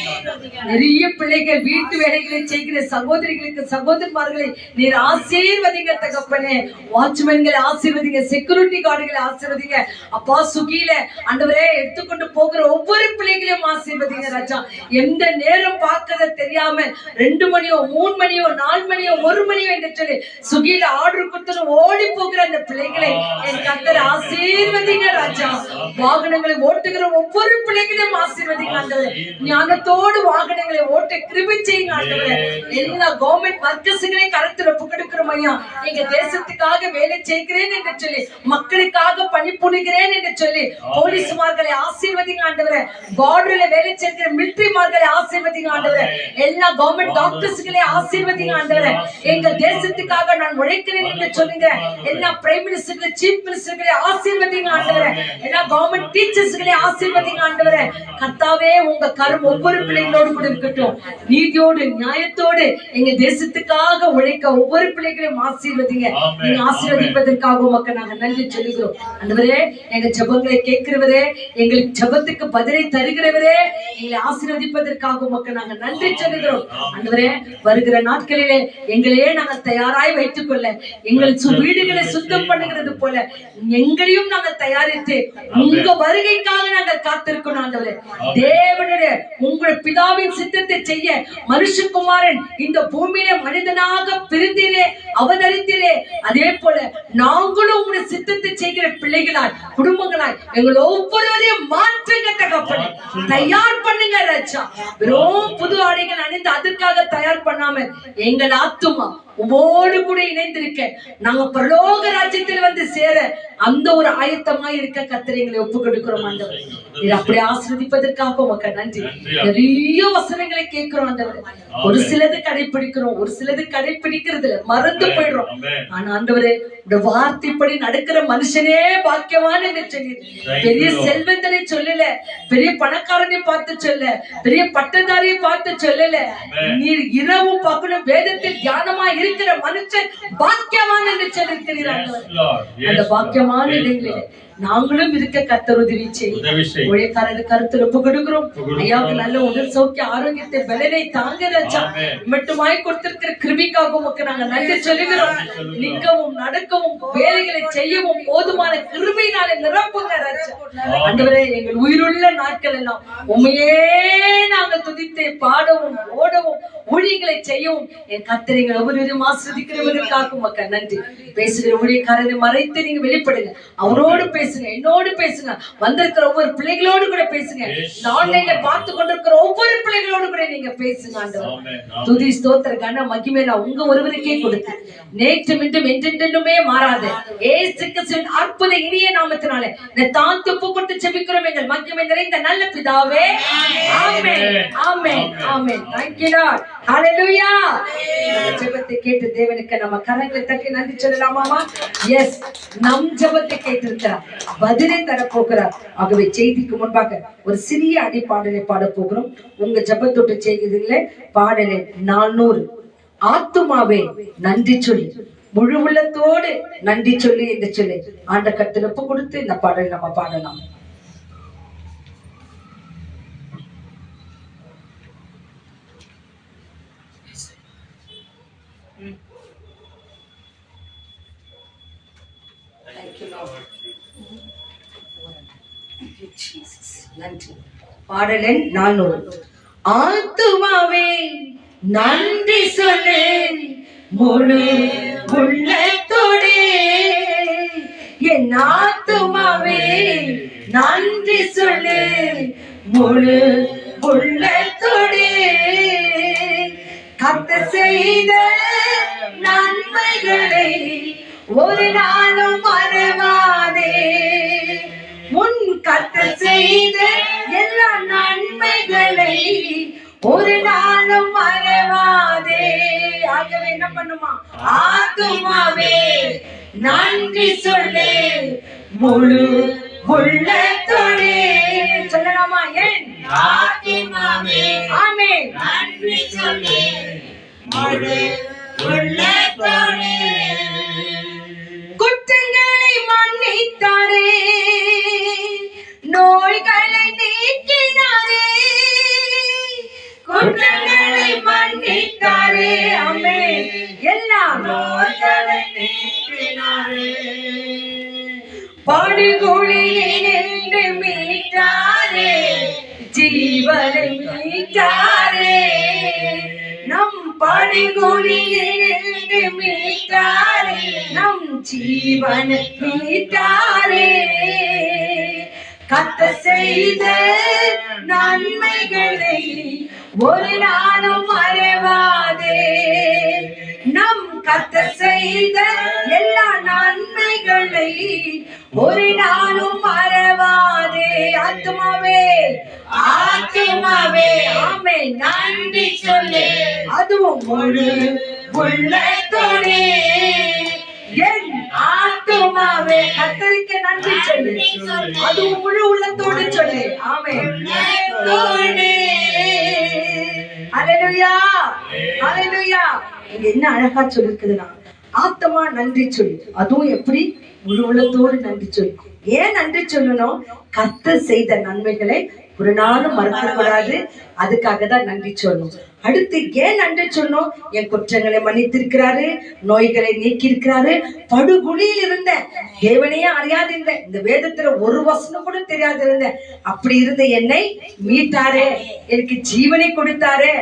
நிறைய பிள்ளைகள் வீட்டு வேலைகளை செய்கிற சகோதரிகளுக்கு சகோதரமார்களை நீர் ஆசீர்வதிங்க தகப்பனே. வாட்ச்மேன்களை ஆசீர்வதிங்க, செக்யூரிட்டி கார்டுகளை ஆசீர்வதிங்க அப்பா. சுகில ஆண்டவரே எடுத்துக்கொண்டு போகிற ஒவ்வொரு பிள்ளைகளையும் ஆசீர்வதிங்க ராஜா. எந்த நேரம் பார்க்கறத தெரியாம 2 மணியோ 3 மணியோ 4 மணியோ 1 மணியோ என்று சொல்லி சுகில ஆர்டர் கொடுத்து ஓடி போகிற அந்த பிள்ளைகளை என் கர்த்தர் ஆசீர்வதிங்க ராஜா. வாகனங்களை ஓட்டுகிற ஒவ்வொரு பிள்ளைகளையும் ஆசீர்வதிங்க ஆண்டவரே. ஞானத்தோடு வாகனங்களை ஓட்ட கிருபை செய்யுங்க ஆண்டவரே. எல்லா கவர்மெண்ட் வர்க்கர்ஸ்களையும் கருத்துல ஒப்புக்கொடுக்கிறோம் ஐயா. எங்க தேசத்துக்காக வேலை செய்கிறேன் என்று சொல்லி, மக்களுக்காக பணிபுரிகிறேன் என்று சொல்லி போலீஸ்மார்களை ஆசீர்வதிங்க ஆண்டவரே. பார்டர்ல வேலை செய்கிற மிலிட்டரிமார்களை ஆசீர்வதிங்க ஆண்டவரே. எல்லா கவர்மெண்ட் டாக்டர்ஸ்களை ஆசீர்வதிங்க ஆண்டவரே. எங்க தேசத்துக்காக நான் உழைக்கிறேன் என்று சொல்லுங்க எல்லா பிரைம் மினிஸ்டர்களை, சீஃப் மினிஸ்டர்களை ஆசீர்வதிங்க ஆண்டவரே. எல்லா கவர்மெண்ட் டீச்சர்ஸ்களை ஆசீர்வதிங்க ஆண்டவரே. கர்த்தாவே உங்க கரம் ஒவ்வொரு பிள்ளைகளோடு கூட இருக்கட்டும். நீதியோடு நியாயத்தோடு எங்க தேசத்துக்காக உழைக்க ஒவ்வொரு பிள்ளைகளையும் ஆசீர்வதிங்க. நீங்க ஆசீர்வதிப்பதற்காக உமக்கு நாங்க நன்றி சொல்லுகிறோம் ஆண்டவரே. எங்க ஜெபங்களை கேட்கிறவரே, எங்களுக்கு ஜெபத்துக்கு பதிலை தருகிறவரே, எங்களை ஆசீர்வதிப்பதற்காக உமக்கு நாங்க நன்றி சொல்லுகிறோம் ஆண்டவரே. வருகிற நாட்களிலே எங்களையே நாங்கள் தயாராய் வைத்துக் கொள்ள, எங்கள் வீடுகளை சுத்தம் பண்ணுகிறது போல எங்களையும் நாங்கள் தயாரித்து உங்க வருகைக்காக நாங்கள் காத்திருக்கணும் ஆண்டவரே. தேவனுடைய உங்கள் பிதாவின் சித்தத்தை செய்ய மனுஷகுமாரன் இந்த பூமியிலே மனிதனாக பிறந்திலே அவதரித்திலே, அதே போல நாங்களும் உங்களுடைய சித்தத்தை செய்கிற பிள்ளைகளாய் குடும்பங்களாய் எங்கள் ஒவ்வொருவரையும் மாற்றுங்க தகப்பனே. தயார் பண்ணுங்க ராஜா. வெறும் புது ஆடைகள் அணிந்து அதற்காக தயார் பண்ணாம எங்கள் ஆத்துமா உமோடு கூட இணைந்திருக்க, நாங்க பரலோக ராஜ்யத்தில் வந்து சேர அந்த ஒரு ஆயத்தமாய் இருக்க கர்த்தர் எங்களை ஒப்பு கொடுக்கிறோம் ஆண்டவர். நீர் அப்படி ஆசீர்வதிப்பதற்காக உமக்கு நன்றி. நிறைய வசனங்களை கேட்கிறோம் ஆண்டவர். ஒரு சிலது கடைபிடிக்கிறோம், ஒரு சிலது கடைபிடிக்கிறது மறந்து போயிடுறோம். ஆனா ஆண்டவரே இந்த வார்த்தைப்படி நடக்கிற மனுஷனே பாக்கியவான் என்று சொல்லி, பெரிய செல்வந்தனை சொல்லல, பெரிய பணக்காரனை பார்த்து சொல்ல, பெரிய பட்டதாரியை பார்த்து சொல்லல, நீர் இரவும் பார்க்கணும் வேதத்தில் தியானமா இருக்கிற மனுஷன் பாக்கியவான் என்று சொல்லியிருக்கிறார்கள். அந்த பாக்கியமான இடங்களிலே நாங்களும் இருக்க கர்த்தர் உதவி செய்யும். ஊழியக்காரர்கள் கருத்துல ஒப்பு கொடுக்கிறோம். ஐயாவுக்கு நல்ல உடல் சௌக்கிய ஆரோக்கியத்தை பலனை தாங்க ராஜா. மட்டுமாய் கொடுத்திருக்கிற கிருபிக்காக உமக்கு நாங்க நன்றி சொல்லுகிறோம். நிற்கவும் நடக்கவும் வேலைகளை செய்யவும் போதுமான கிருபையினாலே நிரப்புங்க ராஜா. ஆண்டவரே எங்கள் உயிருள்ள நாட்கள் எல்லாம் உண்மையே நாங்கள் துதித்து பாடவும் ஓடவும் ஊழியர்களை செய்யவும் என் கர்த்தர் எங்கள் ஒவ்வொருவரையும் ஆஸ்வதிக்கிறவர்களுக்காக உமக்கு நன்றி. பேசுகிற ஊழியக்காரரை மறைத்து நீங்க வெளிப்படுங்க. அவரோடு பேசுங்க, என்னோடு பேசுங்க, வந்திருக்கிற ஒவ்வொரு பிள்ளைகளோடு கூட பேசுங்க. ஆன்லைன்ல பார்த்து கொண்டிருக்கிற ஒவ்வொரு பிள்ளைகளோடு கூட நீங்க பேசுங்க ஆண்டவர். துதி ஸ்தோத்திர கன மகிமை நான் உங்க ஒருவருக்கே கொடுத்து நேற்று மீண்டும் என்றென்றுமே மாறாத இயேசு கிறிஸ்துவின் அற்புத இனிய நாமத்தினாலே தான் துப்பு கொடுத்து செபிக்கிறோம் எங்கள் மகிமை நிறைந்த நல்ல பிதாவே. ஆமென் amen amen. Thank you Lord. Hallelujah. ஜெபத்தை கேட்டு தேவனுக்கு நம்ம கரங்களை தட்டி நன்றி சொல்லலாமா? எஸ், நம் ஜெபத்தை கேட்டிருக்கிறார், பதிலை தரப்போகிறார். ஆகவே செய்திக்கு முன்பாக ஒரு சிறிய அடிப்பாடலை பாட போகிறோம். உங்க ஜெபத்தோட்டு செய்கிறீங்களே பாடலை 400 ஆத்துமாவே நன்றி சொல்லி, முழு உள்ளத்தோடு நன்றி சொல்லி என்று சொல்லி ஆண்ட கருத்துல ஒப்பு கொடுத்து இந்த பாடலை நம்ம பாடலாம். பாடலன் 400. ஆத்துமாவே நன்றி சொல்லு, முழு உள்ளத்தோடே. என் ஆத்துமாவே நன்றி சொல்லு, முழு உள்ளத்தோடே. கர்த்தர் செய்த நன்மைகளை ஒரு நாளும் மறவாதே. முன் கர்த்தர் செய்த எல்லா நன்மைகளை ஒரு நாளும் மறவாதே. ஆகவே என்ன பண்ணுமா? ஆத்துமாவே நன்றி சொல்லு, முழு உள்ளத்தோடே. சொல்லலாமா? என் ஆத்துமாவே ஆமென் நன்றி சொல்லு,
முழு உள்ளத்தோடே.
குற்றங்களை மன்னித்தாரே, நோய்களை நீக்கினாரே, குற்றங்களை மன்னித்தாரே, ஆமென். எல்லா நோய்களை நீக்கினாரே, படுகொலியிலிருந்து மீட்டாரே, ஜீவனை மீட்டாரே, நம் படுகொலியிலிருந்து மீட்டாரே, நம் ஜீவனை மீட்டாரே. கர்த்தர் செய்த நன்மைகளை ஒரு நாளும் மறவாதே, நம் கர்த்தர் செய்த எல்லா நன்மைகளை ஒரு நாளும் மறவாதே. ஆத்துமாவே ஆத்துமாவே ஆமென் நன்றி சொல்லு, அதுவும் முழு உள்ளத்தோடே. என் ஆத்துமாவே கர்த்தருக்கு நன்றி சொல்லு, அதுவும் முழு உள்ளத்தோடு சொல்லு. ஆமென். ஹல்லேலூயா ஹல்லேலூயா. இங்க என்ன அழகா சொல்லிருக்குதுன்னா, ஆத்மா நன்றி சொல்லு, அதுவும் எப்படி முழு உள்ளத்தோடு நன்றி சொல்லு. ஏன் நன்றி சொல்லணும்? கர்த்தர் செய்த நன்மைகளை ஒரு நாளும் மறக்க கூடாது, அதுக்காக தான் நன்றி சொல்லணும். அடுத்து ஏன் நன்றி சொல்லணும்? என் குற்றங்களை மன்னித்திருக்கிறாரு, நோய்களை நீக்கி இருக்கிறாரு, படுகுழியில் இருந்த தேவனையே அறியாது இருந்த, இந்த வேதத்துல ஒரு வசனம் கூட தெரியாது இருந்த, அப்படி இருந்த என்னை மீட்டாரே, எனக்கு ஜீவனை கொடுத்தாரே,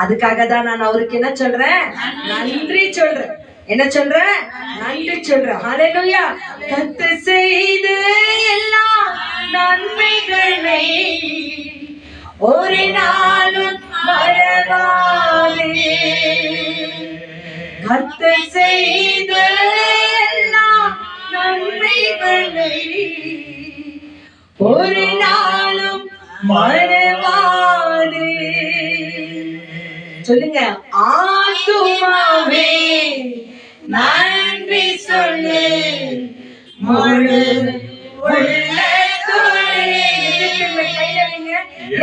அதுக்காக தான் நான் அவருக்கு என்ன சொல்றேன்? நன்றி சொல்றேன். என்ன சொல்றேன்? நன்றி சொல்றேன். ஹல்லேலூயா. கர்த்தர் செய்த எல்லா நன்மைகளை ஒரு நாளும் மறவாதே, கர்த்தர் செய்த எல்லா நன்மைகளை ஒரு நாளும் மறவாதே. சொல்லுங்க, ஆத்துமாவே நன்றி சொல்லு, முழு உள்ளத்தோடே.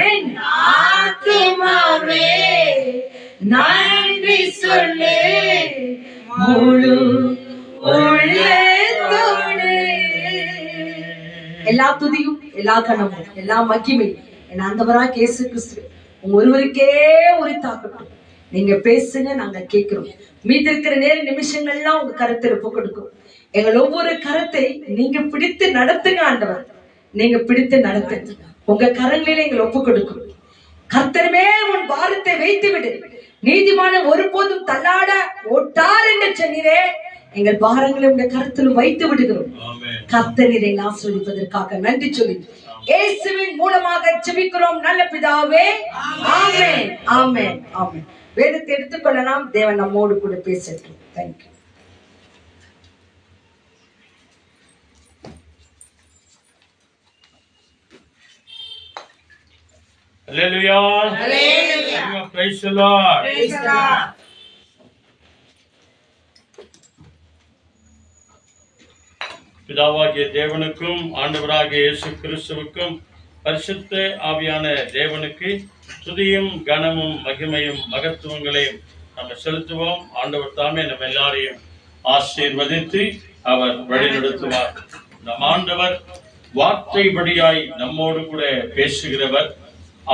என் ஆத்துமாவே நன்றி சொல்லு, முழு உள்ளத்தோடே. எல்லா துதியும், எல்லா கனமும், எல்லா மகிமையும் என் ஆண்டவராகிய இயேசு கிறிஸ்து உங்க ஒருவருக்கே உரித்தாக்கட்டும். நீங்க பேசுங்க, நாங்க கேட்கிறோம். மீதி இருக்கிற நேர நிமிஷங்கள்லாம் உங்க கருத்தை ஒப்பு கொடுக்கும். எங்கள் ஒவ்வொரு கரத்தை நீங்க பிடித்து நடத்துங்க ஆண்டவர், நீங்க பிடித்து நடத்துங்க. உங்க கரங்களில எங்களை ஒப்பு கொடுக்கும். கர்த்தருமே உன் பாரத்தை வைத்து விடு, நீதிமான ஒருபோதும் தள்ளாட ஓட்டார் என்று சொன்னீரே, எங்கள் பாரங்களை உங்க கருத்தில் வைத்து விடுகிறோம். கர்த்தர் இதை ஆசீர்வதிப்பதற்காக நன்றி சொல்லி இயேசுவின் மூலமாக ஜெபிக்கிறோம் நல்ல பிதாவே. ஆமென் ஆமென் ஆமென். வேதத்தை எடுத்துக்கொள்ளலாம். தேவன் நம்மோடு கூட பேசட்டும். Thank you.
Hallelujah.
Hallelujah.
Praise the Lord.
Praise the Lord.
பிதாவாகிய தேவனுக்கும் ஆண்டவராகிய இயேசு கிறிஸ்துவுக்கும் பரிசுத்த ஆவியான தேவனுக்கு துதியும் கனமும் மகிமையும் மகத்துவங்களையும் நம்ம செலுத்துவோம். ஆண்டவர் தாமே நம்ம எல்லாரையும் ஆசீர்வதித்து அவர் வழிநடத்துவார். நம் ஆண்டவர் வார்த்தை வழியாய் நம்மோடு கூட பேசுகிறவர்,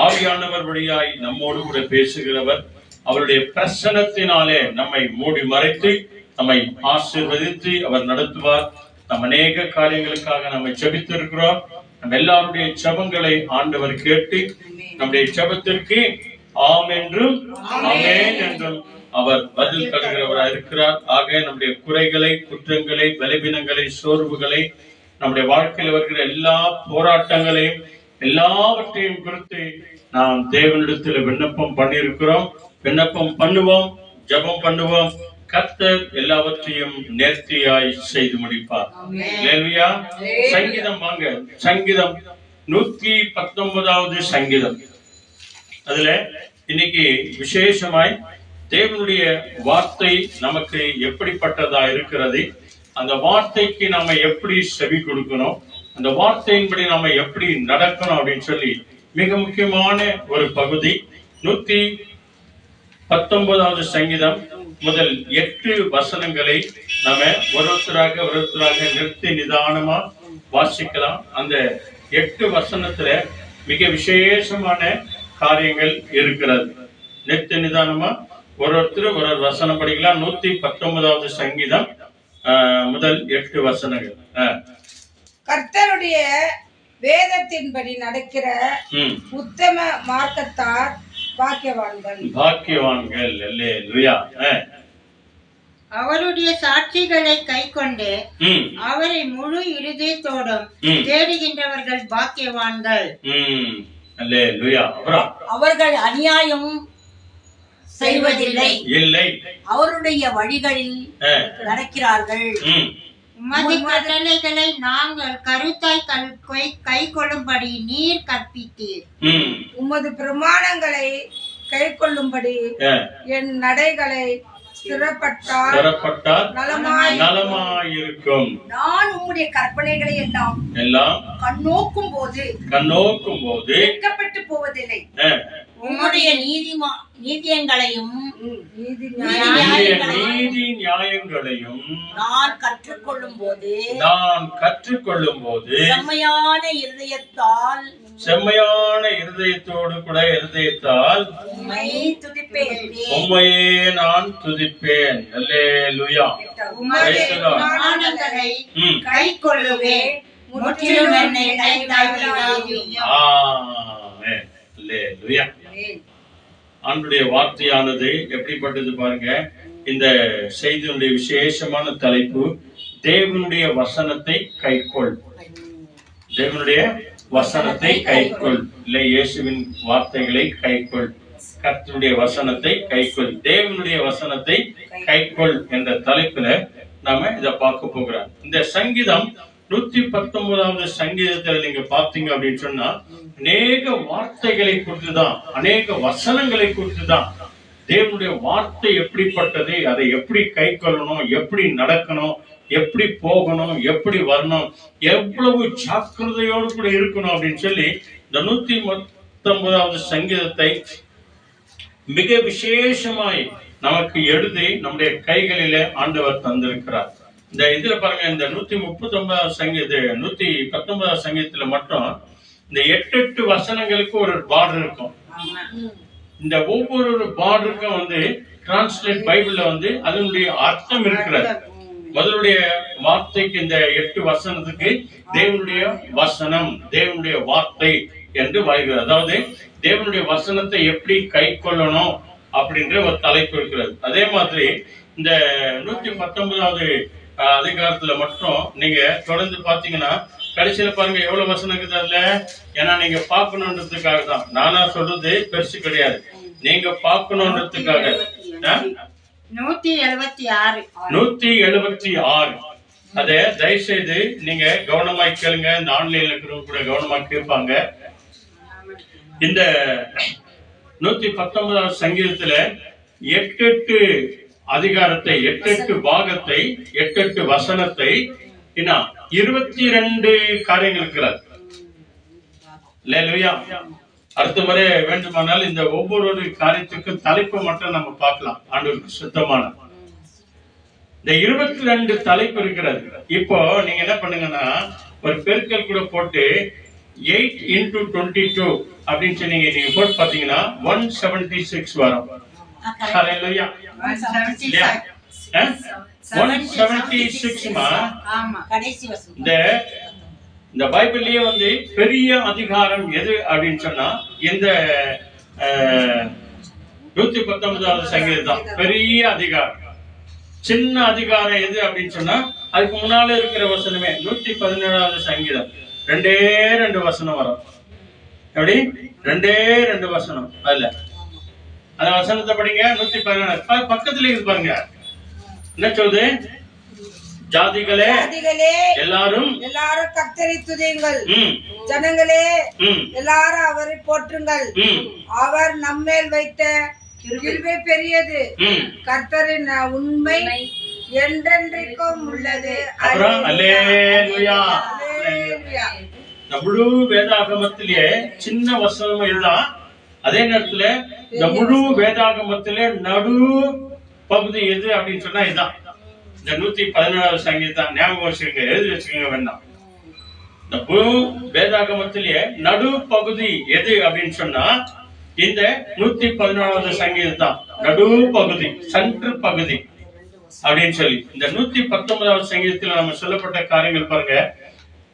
ஆவியானவர் வழியாய் நம்மோடு கூட பேசுகிறவர். அவருடைய பிரசன்னத்தினாலே நம்மை மூடி மறைத்து நம்மை ஆசீர்வதித்து அவர் நடத்துவார். நம்ம அநேக காரியங்களுக்காக நம்ம ஜெபித்திருக்கிறோம். நம்ம எல்லாருடைய ஜெபங்களை ஆண்டவர் கேட்டு நம்முடைய ஜெபத்திற்கு ஆம் என்றும் ஆமென் என்றும் அவர் பதில் தருகிறவராக இருக்கிறார். ஆக நம்முடைய குறைகளை, குற்றங்களை, பலவீனங்களை, சோர்வுகளை, நம்முடைய வாழ்க்கையில் வருகிற எல்லா போராட்டங்களையும் எல்லாவற்றையும் குறித்து நாம் தேவனிடத்தில் விண்ணப்பம் பண்ணியிருக்கிறோம். விண்ணப்பம் பண்ணுவோம், ஜெபம் பண்ணுவோம். கர்த்தர் எல்லாவற்றையும் நேர்த்தியாய் செய்து முடிப்பார். அல்லேலூயா. சங்கீதம் வாங்க, சங்கீதம் 119வது சங்கீதம். அதுல இன்னைக்கு விசேஷமாய் தேவனுடைய வார்த்தை நமக்கு எப்படிப்பட்டதா இருக்கிறது, அந்த வார்த்தைக்கு நாம எப்படி செவி கொடுக்கணும், அந்த வார்த்தையின்படி நாம எப்படி நடக்கணும் அப்படின்னு சொல்லி மிக முக்கியமான ஒரு பகுதி.
19வது சங்கீதம் முதல் 8 வசனங்களை நாம ஒருத்தராக நிறுத்தி நிதானமா வாசிக்கலாம். அந்த 8 வசனத்துல மிக விசேஷமான காரியங்கள் இருக்கிறது. நிறுத்தி நிதானமா ஒருத்தர் ஒரு வசனம் படிக்கலாம். 119வது சங்கீதம் முதல் 8 வசனங்கள்.
கர்த்தருடைய வேதத்தின்படி நடக்கிற உத்தம மார்க்கத்தார் பாக்கியவான்கள்.
அல்லேலூயா.
அவருடைய சாட்சிகளை கைக்கொண்டு அவரை முழு இருதயத்தோடும் தேடுகின்றவர்கள் பாக்கியவான்கள்.
அல்லேலூயா.
அவர்கள் அநியாயம் செய்வதில்லை, அவருடைய வழிகளில் நடக்கிறார்கள்.
உமது கட்டளைகளை நாங்கள் கருத்தாய் கை கொள்ளும்படி நீர் கற்பித்தீர்.
உமது பிரமாணங்களை கை கொள்ளும்படி என் நடைகளை ஸ்திரப்பட்டால்
நலமாயிருக்கும்.
நான் உம்முடைய கற்பனைகளை எல்லாம் கண்ணோக்கும் போது வெட்கப்பட்டு போவதில்லை. உம்முடைய நீதியங்களையும்
நீதி நியாயங்களையும்
நான் கற்றுக்கொள்ளும் போது செம்மையான இருதயத்தோடு கூட உம்மையே நான் துதிப்பேன். அல்லேலூயா.
கைக்கொள்ளுவேன், முற்றிலும் என்னை
ஆண்டுடைய வார்த்தையானது எப்படிப்பட்டது பாருங்க. இந்த செய்தியுடைய விசேஷமான தலைப்பு தேவனுடைய வசனத்தை கைக்கொள். தேவனுடைய வசனத்தை கைக்கொள். இல்லை, இயேசுவின் வார்த்தைகளை கைக்கொள். கர்த்தருடைய வசனத்தை கைக்கொள். தேவனுடைய வசனத்தை கைக்கொள் என்ற தலைப்புல நாம இத பார்க்க போகிறோம். இந்த சங்கீதம் 119வது சங்கீதத்துல நீங்க பாத்தீங்க அப்படின்னு சொன்னா அநேக வார்த்தைகளை குறித்துதான், அநேக வசனங்களை குறித்துதான். தேவனுடைய வார்த்தை எப்படிப்பட்டது, அதை எப்படி கை கொள்ளணும், எப்படி நடக்கணும், எப்படி போகணும், எப்படி வரணும், எவ்வளவு ஜாக்கிரதையோடு கூட இருக்கணும் அப்படின்னு சொல்லி இந்த 119வது சங்கீதத்தை மிக விசேஷமாய் நமக்கு எழுதி நம்முடைய கைகளிலே ஆண்டவர் தந்திருக்கிறார். இந்த இதுல பாருங்க, இந்த 139வது சங்கீதம் 119வது சங்கீதத்துல மட்டும் இந்த 8 வசனங்களுக்கு ஒரு பார்டர் இருக்கும். இந்த ஒவ்வொரு பார்டருக்கும் டிரான்ஸ்லேட் பைபிள்ல அதனுடைய அர்த்தம் இருக்கிறது. முதலுடைய வார்த்தைக்கு இந்த 8 வசனத்துக்கு தேவனுடைய வசனம், தேவனுடைய வார்த்தை என்று வருகிறது. அதாவது தேவனுடைய வசனத்தை எப்படி கை கொள்ளணும் அப்படின்ற ஒரு தலைப்பு இருக்கிறது. அதே மாதிரி இந்த 119வது அதிகாரத்துல மட்டும் நீங்க தொடர்ந்து பாத்தீங்கன்னா கடைசியில பாருங்க எவ்வளவு வசனம் இருக்குது அதுல. ஏன்னா நீங்க பாக்கணுன்றதுக்காக தான், நானா சொல்றது பெருசு கிடையாது, நீங்க பாக்கணுன்றதுக்காக. 176 அத தயவு செய்து நீங்க கவனமாய் கேளுங்க. இந்த ஆன்லைன்ல இருக்கிறவங்க கூட கவனமா கேட்பாங்க. இந்த 119வது சங்கீதத்துல 8 அதிகாரத்தை, 8 பாகத்தை, 8 வசனத்தை, 22 காரியங்கள் இருக்கிறது. அல்லேலூயா. அடுத்த முறை வேண்டுமானால் இந்த ஒவ்வொரு காரியத்துக்கும் தலைப்பு மட்டும் நம்ம பார்க்கலாம். ஆண்டவருக்கு சுத்தமான இந்த 22 தலைப்பு இருக்கிறது. இப்போ நீங்க என்ன பண்ணுங்கன்னா ஒரு பெருக்கல் கூட போட்டு 8 into 22 அப்படின்னு சொன்னீங்க, நீங்க போட்டு பாத்தீங்கன்னா 176 வரும். ஹல்லேலூயா. 176 இந்த பைபிள்லயே பெரிய அதிகாரம் எது அப்படின்னு சொன்னா இந்த 119வது சங்கீதம் தான் பெரிய அதிகாரம். சின்ன அதிகாரம் எது அப்படின்னு சொன்னா அதுக்கு முன்னால இருக்கிற வசனமே 117வது சங்கீதம் 2 வசனம் வரும். எப்படி 2 வசனம் அதுல அந்த வசனத்தை படிங்க. 117 பக்கத்துல இருக்கு பாருங்க, என்ன சொல்லுது? ஜாதிகளே எல்லாரும்
கர்த்தரை துதியுங்கள், ஜனங்களே எல்லாரும் அவரை போற்றுங்கள். அவர் நம்மேல் வைத்த கிருபை பெரியது, கர்த்தரின் உண்மை என்றென்றைக்கும் உள்ளது.
அல்லேலூயா. முழு வேதாகமத்திலேயே சின்ன வசனம் இதுதான்,
அதே நேரத்துல இந்த முழு வேதாகமத்திலே நடு பகுதி எது அப்படின்னு சொன்னா இதுதான். இந்த 117வது சங்கீதம் ஞாபகம் வச்சுக்கோங்க, எழுதி வச்சுக்கோங்க வேண்டாம். இந்த முழு வேதாகமத்திலேயே நடு பகுதி எது அப்படின்னு சொன்னா இந்த 114வது சங்கீதம் தான் நடு பகுதி, சென்ட்ரு பகுதி அப்படின்னு சொல்லி. இந்த 119வது சங்கீதத்துல நம்ம சொல்லப்பட்ட காரியங்கள் பாருங்க,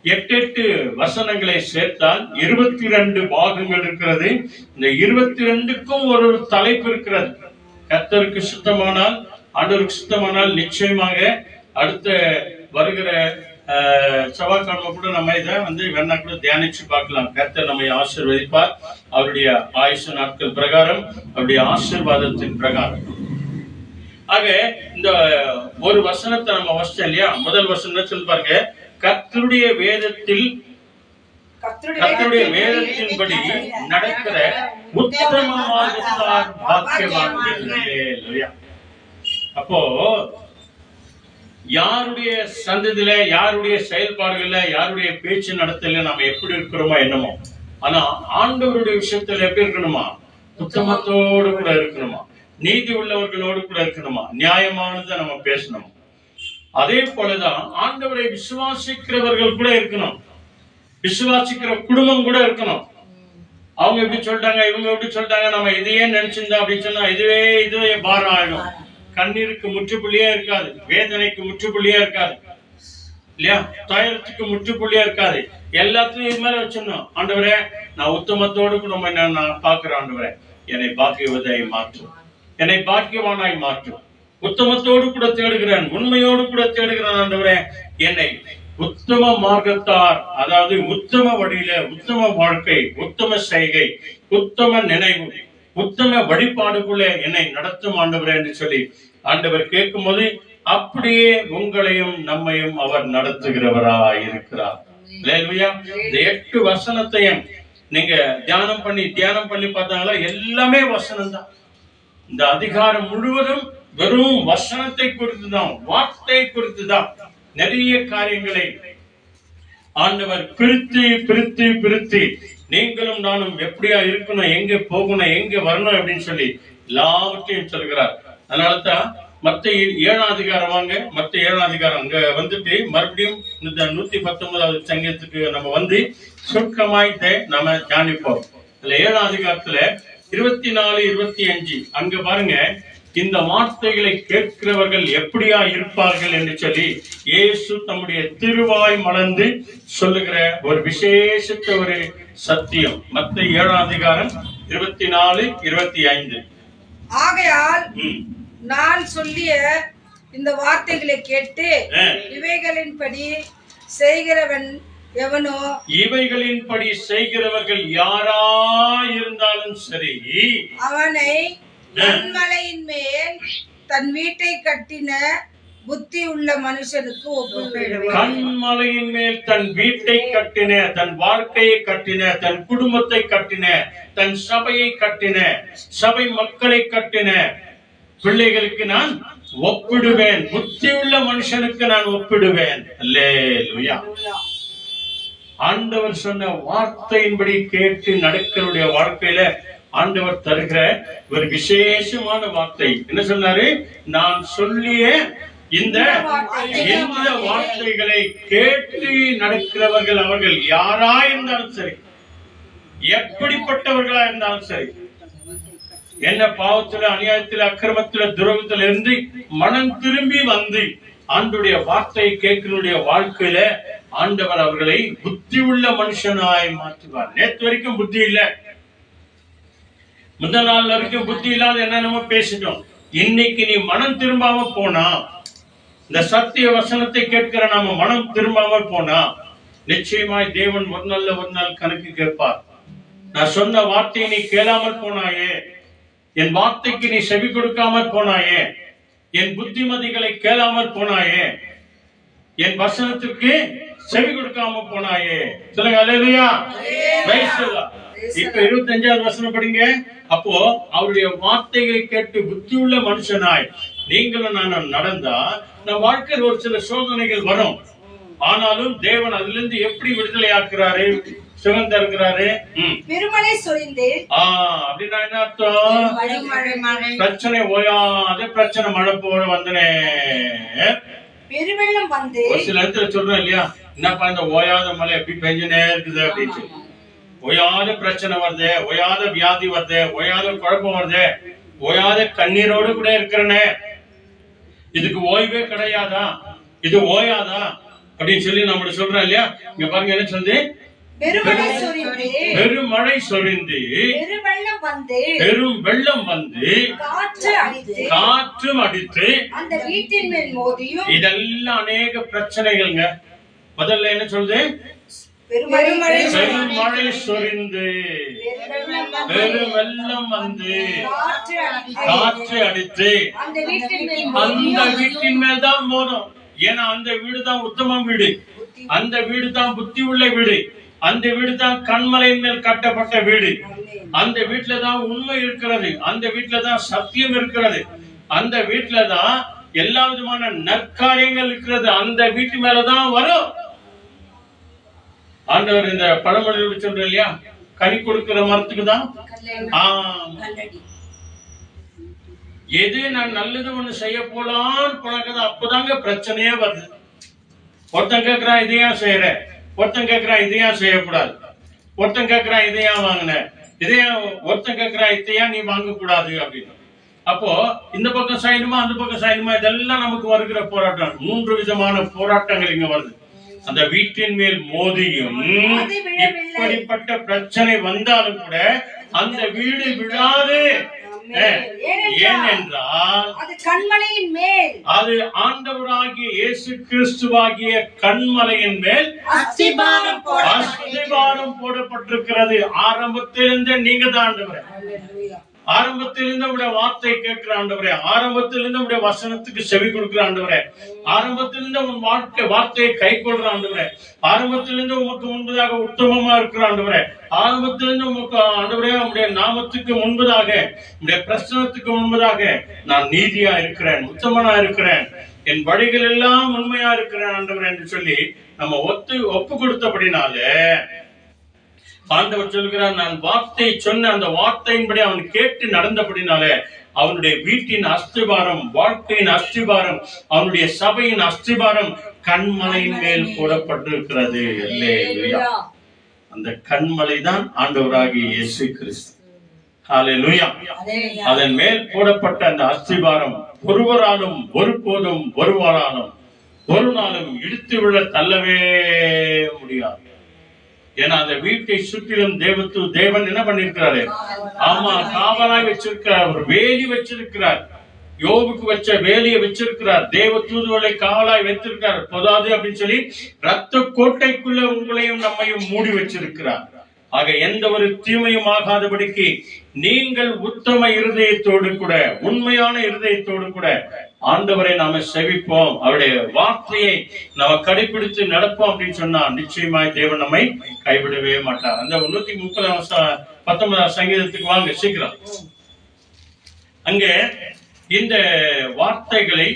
8 வசனங்களை சேர்த்தால் 22 பாகங்கள் இருக்கிறது. இந்த 22க்கும் ஒரு தலைப்பு இருக்கிறது. கர்த்தருக்கு சுத்தமானால், ஆண்டவருக்கு சுத்தமானால் நிச்சயமாக அடுத்த வருகிற செவ்வாய்க்கிழமை கூட நம்ம இதை வேணா கூட தியானிச்சு பார்க்கலாம். கர்த்தர் நம்மை ஆசீர்வதிப்பார் அவருடைய ஆயுசு நாட்கள் பிரகாரம், அவருடைய ஆசீர்வாதத்தின் பிரகாரம். ஆக இந்த ஒரு வசனத்தை நம்ம வச்சோம் இல்லையா, முதல் வசனம் சொல்லி பாருங்க, கர்த்தருடைய வேதத்தின்படி நடக்கிற உத்தமமானதார் பாக்கியவான்கள். அப்போ யாருடைய சந்ததியில, யாருடைய செயல்பாடுகள்ல, யாருடைய பேச்சு நடத்தல நாம எப்படி இருக்கிறோமோ என்னமோ, ஆனா ஆண்டவருடைய விஷயத்துல எப்படி இருக்கணுமா, உத்தமத்தோடு கூட இருக்கணுமா, நீதி உள்ளவர்களோடு கூட இருக்கணுமா, நியாயமானதை நம்ம பேசணும். அதே போலதான் ஆண்டவரை விசுவாசிக்கிறவர்கள் கூட இருக்கணும், விசுவாசிக்கிற குடும்பம் கூட இருக்கணும். அவங்க எப்படி சொல்லிட்டாங்க, இவங்க எப்படி சொல்லிட்டாங்க, நம்ம இதையே நினைச்சிருந்தா அப்படின்னு சொன்னா இதுவே பாரம் ஆயிடும். கண்ணீருக்கு முற்றுப்புள்ளியே இருக்காது, வேதனைக்கு முற்றுப்புள்ளியே இருக்காது இல்லையா, துயரத்துக்கு முற்றுப்புள்ளியே இருக்காது. எல்லாத்தையும் இது மேல வச்சிடணும். ஆண்டவரே, நான் உத்தமத்தோடு கூட நான் பாக்குறேன். ஆண்டவரே, என்னை பாக்கியவதாய் மாற்றும், என்னை பாக்கியவானாய் மாற்றும். உத்தமத்தோடு கூட தேடுகிறேன், உண்மையோடு கூட தேடுகிறேன். ஆண்டவரே, என்னை உத்தம மார்க்கத்தார், அதாவது உத்தம வழியில, உத்தம வாழ்க்கை, உத்தம செய்கை, உத்தம நினைவு, உத்தம வழிபாடுக்குள்ளே என்னை நடத்தும் ஆண்டவரே என்று சொல்லி ஆண்டவர் கேட்கும் போது அப்படியே உங்களையும் நம்மையும் அவர் நடத்துகிறவராய் இருக்கிறார். இந்த 8 வசனத்தையும் நீங்க தியானம் பண்ணி பார்த்தாங்களா, எல்லாமே வசனம் தான். இந்த அதிகாரம் முழுவதும் வெறும் வசனத்தை குறித்துதான், வார்த்தை குறித்துதான். நிறைய காரியங்களை ஆண்டவர் பிரித்து நீங்களும் நானும் எப்படியா இருக்கணும், எங்க போகணும், எங்க வரணும் அப்படின்னு சொல்லி எல்லாவற்றையும் சொல்கிறார். அதனாலதான் மத்தேயு 7ஆம் அதிகாரம் வாங்க, மத்தேயு 7ஆம் அதிகாரம் அங்க வந்துட்டு மறுபடியும் இந்த 119வது சங்கீதத்துக்கு நம்ம சுருக்கமாய் நம்ம தியானிப்போம். இதுல 7ஆம் அதிகாரத்துல 24, 25 அங்க பாருங்க, இந்த வார்த்தைகளை கேட்கிறவர்கள் எப்படியா இருப்பார்கள் என்று சொல்லி இயேசு தம்முடைய திருவாய் மலர்ந்து சொல்லுகிற ஒரு விசேஷத்த ஒரு சத்தியம். மத்தேயு 7ஆம் அதிகாரம் 24, 25.
ஆகையால் நான் சொல்லிய இந்த வார்த்தைகளை கேட்டு இவைகளின்படி செய்கிறவன் எவனோ,
இவைகளின்படி செய்கிறவர்கள் யாரா இருந்தாலும் சரி,
அவனை கன்மலையின் மேல் தன் வீட்டை கட்டின புத்தி உள்ள மனுஷனுக்கு ஒப்பிடுவேன்.
கன்மலையின் மேல் தன் வீட்டை கட்டின, தன் வாழ்க்கையை கட்டின, தன் குடும்பத்தை கட்டின, தன் சபையை கட்டின, சபை மக்களை கட்டின பிள்ளைகளுக்கு நான் ஒப்பிடுவேன், புத்தி உள்ள மனுஷனுக்கு நான் ஒப்பிடுவேன். அல்லேலூயா. ஆண்டவர் சொன்ன வார்த்தையின்படி கேட்டு நடக்கிறவருடைய வாழ்க்கையில ஆண்டவர் தருகிற ஒரு விசேஷமான வார்த்தை என்ன சொன்னாரு, நான் சொல்லிய இந்த வார்த்தைகளை கேட்டு நடக்கிறவர்கள் அவர்கள் யாரா இருந்தாலும் சரி, எப்படிப்பட்டவர்களா இருந்தாலும் சரி, என்ன பாவத்துல, அநியாயத்துல, அக்கிரமத்துல, துரோகத்துல இருந்து மனம் திரும்பி ஆண்டுடைய வார்த்தையை கேட்கிறவருடைய வாழ்க்கையில ஆண்டவர் அவர்களை புத்தி உள்ள மனுஷனாய் மாற்றுவார். நேற்று வரைக்கும் புத்தி இல்ல, முந்த நாள் வரைக்கும் புத்தி இல்லாத என்னென்னமோ பேசிட்டோம். இன்னைக்கு நீ மனம் திரும்பாம போனா, இந்த சத்திய வசனத்தை கேட்கிற நாம மனம் திரும்பாமல் போனா, நிச்சயமாய் தேவன் ஒரு நாள் கணக்கு கேட்பார். நான் சொன்ன வார்த்தையை நீ கேளாமல் போனாயே, என் வார்த்தைக்கு நீ செவி கொடுக்காமல் போனாயே, என் புத்திமதிகளை கேளாமல் போனாயே, என் வசனத்திற்கு செவி கொடுக்காம போனாயே. சொல்லுங்க அல்லேலூயா. இப்ப 25வது வசனம் படிங்க. அப்போ அவருடைய வார்த்தைகளை கேட்டு புத்தி உள்ள மனுஷனாய் நீங்களும் நானும் நடந்தா நம் வாழ்க்கையில் ஒரு சில சோதனைகள் வரும். ஆனாலும் தேவன் அதுல இருந்து எப்படி விடுதலை ஆக்குறாரு சுகம் தருகிறாரு.
பெருமழை சொரிந்து
அப்படின்னா என்ன அர்த்தம்? பிரச்சனை ஓயாத பிரச்சனை மழை போல வந்தனே.
பெருவெள்ளம் வந்து
ஒரு சில இடத்துல சொல்றோம் இல்லையா, என்னப்பா இந்த ஓயாத மழை எப்படி பெஞ்சுனே இருக்குது அப்படின்னு. ஓயாத பிரச்சனை வருது, ஓயாத வியாதி வருது, ஓயாத குழப்பம் வருது, ஓயாத கண்ணீரோடு கூட இருக்கிறனே, இதுக்கு ஓய்வே கிடையாதா, இது ஓயாதா அப்படின்னு சொல்லி நம்ம சொல்றோம் இல்லையா. இங்க பாருங்க என்ன சொல்லுது, பெருமழை சொரிந்து பெரும் வெள்ளம் வந்து காற்றும் அடித்து
அந்த வீட்டின் மேல் மோதியும்.
இதெல்லாம் அநேக பிரச்சனைகள்ங்க. முதல்ல என்ன சொல்லுது,
பெருமழை
சொரிந்து பெரும் வெள்ளம் வந்து காற்று அடித்து அந்த வீட்டின் மேல் தான் மோதும். ஏன்னா அந்த வீடு தான் உத்தம வீடு, அந்த வீடு தான் புத்தி உள்ள வீடு, அந்த வீடு தான் கண்மலையின் மேல் கட்டப்பட்ட வீடு, அந்த வீட்டுல தான் உண்மை இருக்கிறது, அந்த வீட்டுல தான் சத்தியம் இருக்கிறது, அந்த வீட்டுல தான் எல்லா விதமான நற்காரியங்கள் இருக்கிறது, அந்த வீட்டு மேலதான் வரும். ஆண்டவர் இந்த பழமொழி சொல்ற இல்லையா, கனி கொடுக்கிற மரத்துக்கு தான் எது நான் நல்லது ஒண்ணு செய்ய போலான்னு போனாக்கா அப்பதாங்க பிரச்சனையே வருது. ஒருத்தன் கேட்கிறான் இதையா செய்யற, ஒருத்தன் கேட்கிறான் இதையா செய்யக்கூடாது, ஒருத்தன் கேட்கிறான் இதையா வாங்கின, இதையா, ஒருத்தன் கேட்கிறான் இதையா நீ வாங்க கூடாது அப்படின்னு. அப்போ இந்த பக்கம் செய்யணுமா அந்த பக்கம் செய்யணுமா, இதெல்லாம் நமக்கு வருகிற போராட்டம். 3 விதமான போராட்டங்கள் இங்க வருது. அந்த வீட்டின் மேல் மோதியும் இப்படிப்பட்ட பிரச்சனை வந்தாலும் கூட அந்த வீடு விழாது. ஏனென்றால்
அது கண்மலையின் மேல்,
அது ஆண்டவராகிய இயேசு கிறிஸ்துவாகிய கண்மலையின் மேல் அஸ்திபாரம் போடப்பட்டிருக்கிறது. ஆரம்பத்திலிருந்தே நீங்க தான் ஆண்டவரே, ஆரம்பத்திலிருந்து உடைய வார்த்தை கேட்கிற ஆண்டவரே, ஆரம்பத்திலிருந்து உடைய வசனத்துக்கு செவி கொடுக்கிற ஆண்டவரே, ஆரம்பத்திலிருந்து உன் வார்த்தையை கை கொள்ற ஆண்டவரே, ஆரம்பத்திலிருந்து உமக்கு முன்பதாக உத்தமமா இருக்கிற ஆண்டவரே, ஆரம்பத்திலிருந்து உமக்கு ஆண்டவரே உடைய நாமத்துக்கு முன்பதாக, உடைய பிரசனத்துக்கு முன்பதாக நான் நீதியா இருக்கிறேன், உத்தமனா இருக்கிறேன், என் வழிகள் எல்லாம் உண்மையா இருக்கிறேன் ஆண்டவரே என்று சொல்லி நம்ம ஒப்பு கொடுத்தபடினாலே ஆண்டவர் சொல்கிறார், நான் வார்த்தை சொன்ன அந்த வார்த்தையின்படி அவன் கேட்டு நடந்தபடினாலே அவனுடைய வீட்டின் அஸ்திபாரம், வாழ்க்கையின் அஸ்திபாரம், அவனுடைய சபையின் அஸ்திபாரம் கண்மலையின் மேல் போடப்பட்டிருக்கிறது. அல்லேலூயா. அந்த கண்மலை தான் ஆண்டவராகிய இயேசு கிறிஸ்து. ஹல்லேலூயா. அதன் மேல் போடப்பட்ட அந்த அஸ்திபாரம் ஒருவராலும் ஒருபோதும் ஒருவராலும் ஒரு நாளும் இடித்து விழ தள்ளவே முடியாது. ஏன்னா அந்த வீட்டை சுற்றிலும் தேவன் என்ன பண்ணிருக்கிறாரு, ஆமா, காவலாய் வச்சிருக்கிறார், ஒரு வேலி வச்சிருக்கிறார், யோபுக்கு வச்ச வேலியை வச்சிருக்கிறார், தேவ தூதுவளை காவலாய் வைத்திருக்கிறார். போதாது அப்படின்னு சொல்லி ரத்த கோட்டைக்குள்ள உங்களையும் நம்மையும் மூடி வச்சிருக்கிறார். ஆக எந்த ஒரு தீமையும் ஆகாதபடிக்கு நீங்கள் உத்தம இருதயத்தோடு கூட, உண்மையான இருதயத்தோடு கூட ஆண்டவரை நாம செவிப்போம், அவருடைய வார்த்தையை நாம கடைபிடித்து நடப்போம் அப்படின்னு சொன்னா நிச்சயமாய் தேவன் நம்மை கைவிடவே மாட்டார். அந்த 119 சங்கீதத்துக்கு வாங்க சீக்கிரம். அங்கே இந்த வார்த்தைகளை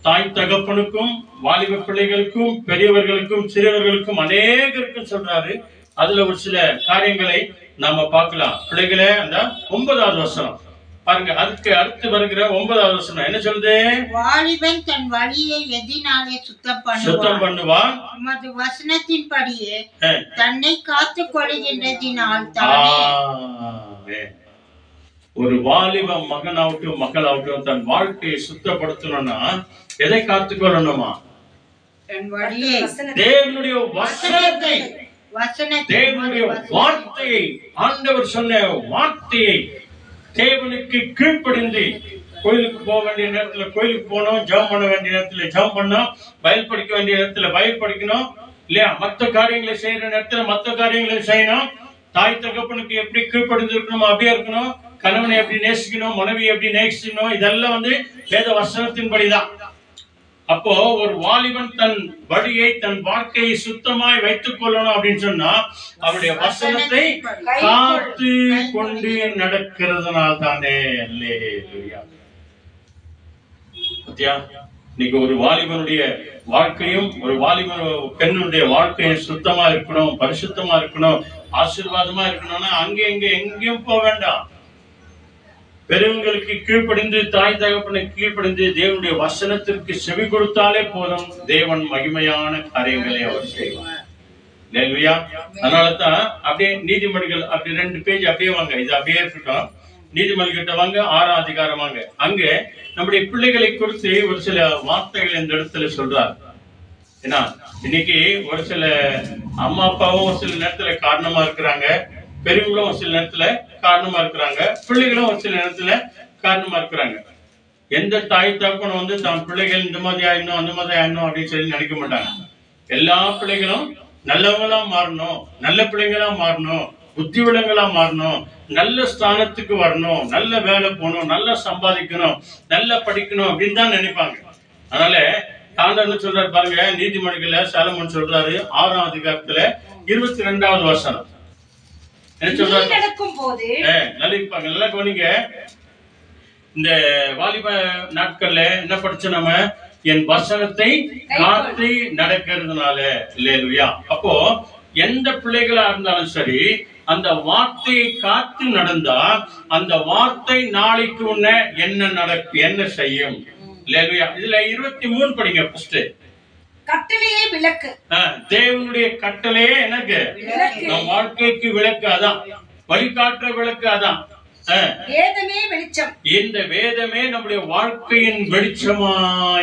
தாய் தகப்பனுக்கும் வாலிப பிள்ளைகளுக்கும் பெரியவர்களுக்கும் சிறியவர்களுக்கும் அநேகருக்கும் சொல்றாரு. அதுல ஒரு சில காரியங்களை நாம பார்க்கலாம். பிள்ளைகளே, அந்த 9வது வசனம் பாருங்க, அதுக்கு அடுத்து வருகிற 9வது வசனம் என்ன சொல்லுது,
வாலிபன் தன் வழியை எதினாலே சுத்தம் பண்ணுவான், உமது வசனத்தின்படியே தன்னை காத்துக் கொள்கின்றதினால் தானே.
ஒரு வாலிப மகனாகட்டும் மகளாகட்டும் தன் வாழ்க்கையை சுத்தப்படுத்தணும்னா எதை காத்துக்கொள்ளணுமா, தேவனுடைய வசனத்தை, தேவனுடைய வார்த்தையை, ஆண்டவர் சொன்ன வார்த்தையை தேவனுக்கு கீழ்ப்படிந்து கோயிலுக்கு போக வேண்டிய நேரத்துல கோயிலுக்கு போகணும், ஜெபம் பண்ண வேண்டிய நேரத்துல ஜெபம் பண்ணணும், பைபிள் படிக்க வேண்டிய நேரத்துல பைபிள் படிக்கணும் இல்லையா, மற்ற காரியங்களை செய்யற நேரத்துல மற்ற காரியங்களை செய்யணும். தாய் தகப்பனுக்கு எப்படி கீழ்ப்படிந்து இருக்கணும் அப்படியே இருக்கணும், கணவனை எப்படி நேசிக்கணும், மனைவி எப்படி நேசிக்கணும், இதெல்லாம் வேத வசனத்தின்படிதான். அப்போ ஒரு வாலிபன் தன் வழியை, தன் வாழ்க்கையை சுத்தமாய் வைத்துக் கொள்ளணும் அப்படின்னு சொன்னா அவருடைய வசனத்தை காத்து கொண்டு நடக்கிறதுனால தானே. அல்லேலூயா. பத்தியா, இன்னைக்கு ஒரு வாலிபனுடைய வாழ்க்கையும் ஒரு வாலிப பெண்ணுடைய வாழ்க்கையும் சுத்தமா இருக்கணும், பரிசுத்தமா இருக்கணும், ஆசீர்வாதமா இருக்கணும்னா அங்கே எங்கேயும் போக வேண்டாம். பெரியவங்களுக்கு கீழ்ப்படிந்து, தாய் தகப்பனை கீழ்ப்படிந்து தேவனுடைய வசனத்திற்கு செவி கொடுத்தாலே போதும், தேவன் மகிமையான காரியங்களை அவர் செய்வார். இல்லையா? அதனாலதான் அப்படியே நீதிமொழிகள் அப்படி 2 பேஜ் அப்படியே வாங்க, இது அப்படியே இருக்கட்டும். நீதிமொழி கிட்ட வாங்க, 6ஆம் அதிகாரம் வாங்க. அங்க நம்முடைய பிள்ளைகளை குறித்து ஒரு சில வார்த்தைகள் இந்த இடத்துல சொல்றார். ஏன்னா இன்னைக்கு ஒரு சில அம்மா அப்பாவும் ஒரு சில நேரத்துல காரணமா இருக்கிறாங்க, பெரியவங்களும் ஒரு சில நேரத்துல காரணமா இருக்கிறாங்க, பிள்ளைகளும் ஒரு சில நேரத்துல காரணமா இருக்கிறாங்க. எந்த தாய் தகப்பனும் வந்து தான் பிள்ளைகள் இந்த மாதிரி ஆயிடணும் அந்த மாதிரி ஆயிடணும் அப்படின்னு சொல்லி நினைக்க மாட்டாங்க. எல்லா பிள்ளைகளும் நல்லவங்களா மாறணும், நல்ல பிள்ளைங்களா மாறணும், புத்தி விலங்களா மாறணும், நல்ல ஸ்தானத்துக்கு வரணும், நல்ல வேலை போகணும், நல்லா சம்பாதிக்கணும், நல்லா படிக்கணும் அப்படின்னு தான் நினைப்பாங்க. அதனால ஆண்டவர் சொல்றாரு பாருங்க, நீதிமொழிகள்ல சாலமோன் சொல்றாரு 6ஆம் அதிகாரத்துல 22வது வசனம் என்ன சொல்றாரு? நல்லா கவனிங்க. இந்த வாலிப நாட்கள்ல என்ன படிச்சோம் நம்ம? என் வசனத்தை காத்து நடக்கிறதுனால. இல்லையா? அப்போ எந்த பிள்ளைகளா இருந்தாலும் சரி, அந்த வார்த்தையை காத்து நடந்தா அந்த வார்த்தை நாளைக்கு முன்ன என்ன செய்யும். இல்லையா? இதுல 23 படிங்க. ஃபர்ஸ்ட்
கட்டளையே விளக்கு.
தேவனுடைய கட்டளையே எனக்கு நம் வாழ்க்கைக்கு விளக்கு. அதான் வழிகாட்டுற விளக்கு. அதான்
வேதமே வெளிச்சம்.
இந்த வேதமே நம்முடைய வாழ்க்கையின் வெளிச்சமா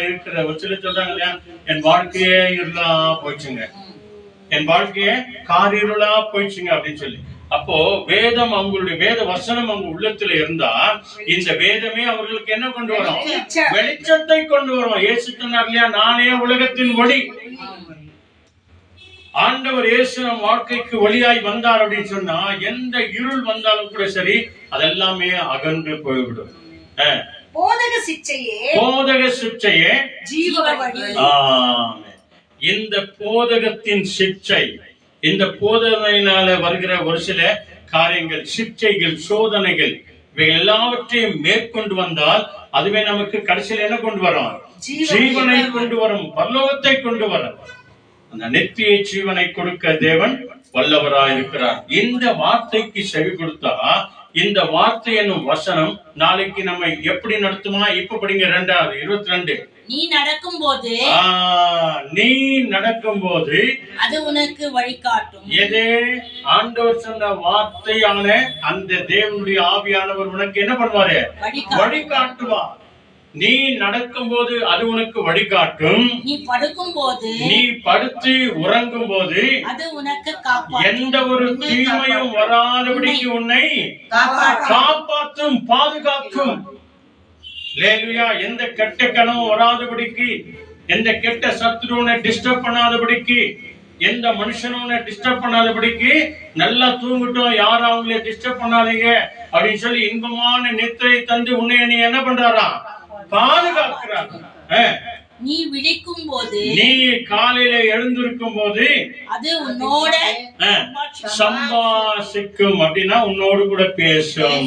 இருக்கிற. ஒரு சில சொல்றாங்க இல்லையா, என் வாழ்க்கையே இருளா போயிடுச்சுங்க, என் வாழ்க்கையே காரிருளா போயிடுச்சுங்க அப்படின்னு சொல்லி. அப்போ வேதம், அவங்களுடைய வேத வசனம் அவங்க உள்ளத்துல இருந்தா இந்த வேதமே அவர்களுக்கு என்ன கொண்டு வரும்? வெளிச்சத்தை கொண்டு வரும். இயேசு சொன்னார் இல்லையா, நானே உலகத்தின் ஒளி. ஆண்டவர் இயேசு நம் வாழ்க்கைக்கு ஒளியாய் வந்தார் அப்படின்னு சொன்னா எந்த இருள் வந்தாலும் கூட சரி, அதெல்லாமே அகன்று போய்விடும்.
போதக சிச்சையே ஜீவ வழி.
இந்த போதகத்தின் சிச்சை, இந்த போதனையினால வருகிற ஒரு சில காரியங்கள், சிச்சைகள், சோதனைகள், இவை எல்லாவற்றையும் மேற்கொண்டு வந்தால் அதுவே நமக்கு கடைசியில் என்ன கொண்டு வரும்? ஜீவனை கொண்டு வரும், பரலோகத்தை கொண்டு வரும். அந்த நித்திய ஜீவனை கொடுக்க தேவன் வல்லவராயிருக்கிறார். இந்த வார்த்தைக்கு செவி கொடுத்தா இந்த வார்த்தை என்னும் வசனம் நாளைக்கு நம்ம எப்படி நடத்துமா? இப்ப படிங்க 2வது 22.
நீ நடக்கும் போது அது உனக்கு வழிகாட்டும்.
எது? ஆண்டவர் சொன்ன வார்த்தையான அந்த தேவனுடைய ஆவியானவர் உனக்கு என்ன பண்ணுவாரு? வழிகாட்டுவார். நீ நடக்கும் போது அது உனக்கு வழிகாட்டும்.
நீ படுக்கும் போது,
நீ படுத்து உறங்கும் போது
அது உனக்கு காப்பாற்றும்.
எந்த ஒரு தீமையும் வராதபடிக்கு உன்னை காப்பாற்றும், பாதுகாக்கும். லேலுயா. எந்த கெட்ட கனவு வராதபடிக்கு, எந்த கெட்ட சத்துருவனை டிஸ்டர்ப் பண்ணாதபடிக்கு, எந்த மனுஷனும் டிஸ்டர்ப் பண்ணாதபடிக்கு, நல்லா தூங்கட்டும், யாரும் அவங்கள டிஸ்டர்ப் பண்ணாதீங்க அப்படின்னு சொல்லி இன்பமான நித்திரை தந்து உன்னை நீ என்ன பண்றாரா? பாதுகாக்கிறார்.
நீ விழிக்கும் போது,
நீ காலையில எழுந்திருக்கும் போது
அது உன்னோட
சம்பாஷிக்கும். அப்படின்னா உன்னோடு கூட பேசும்.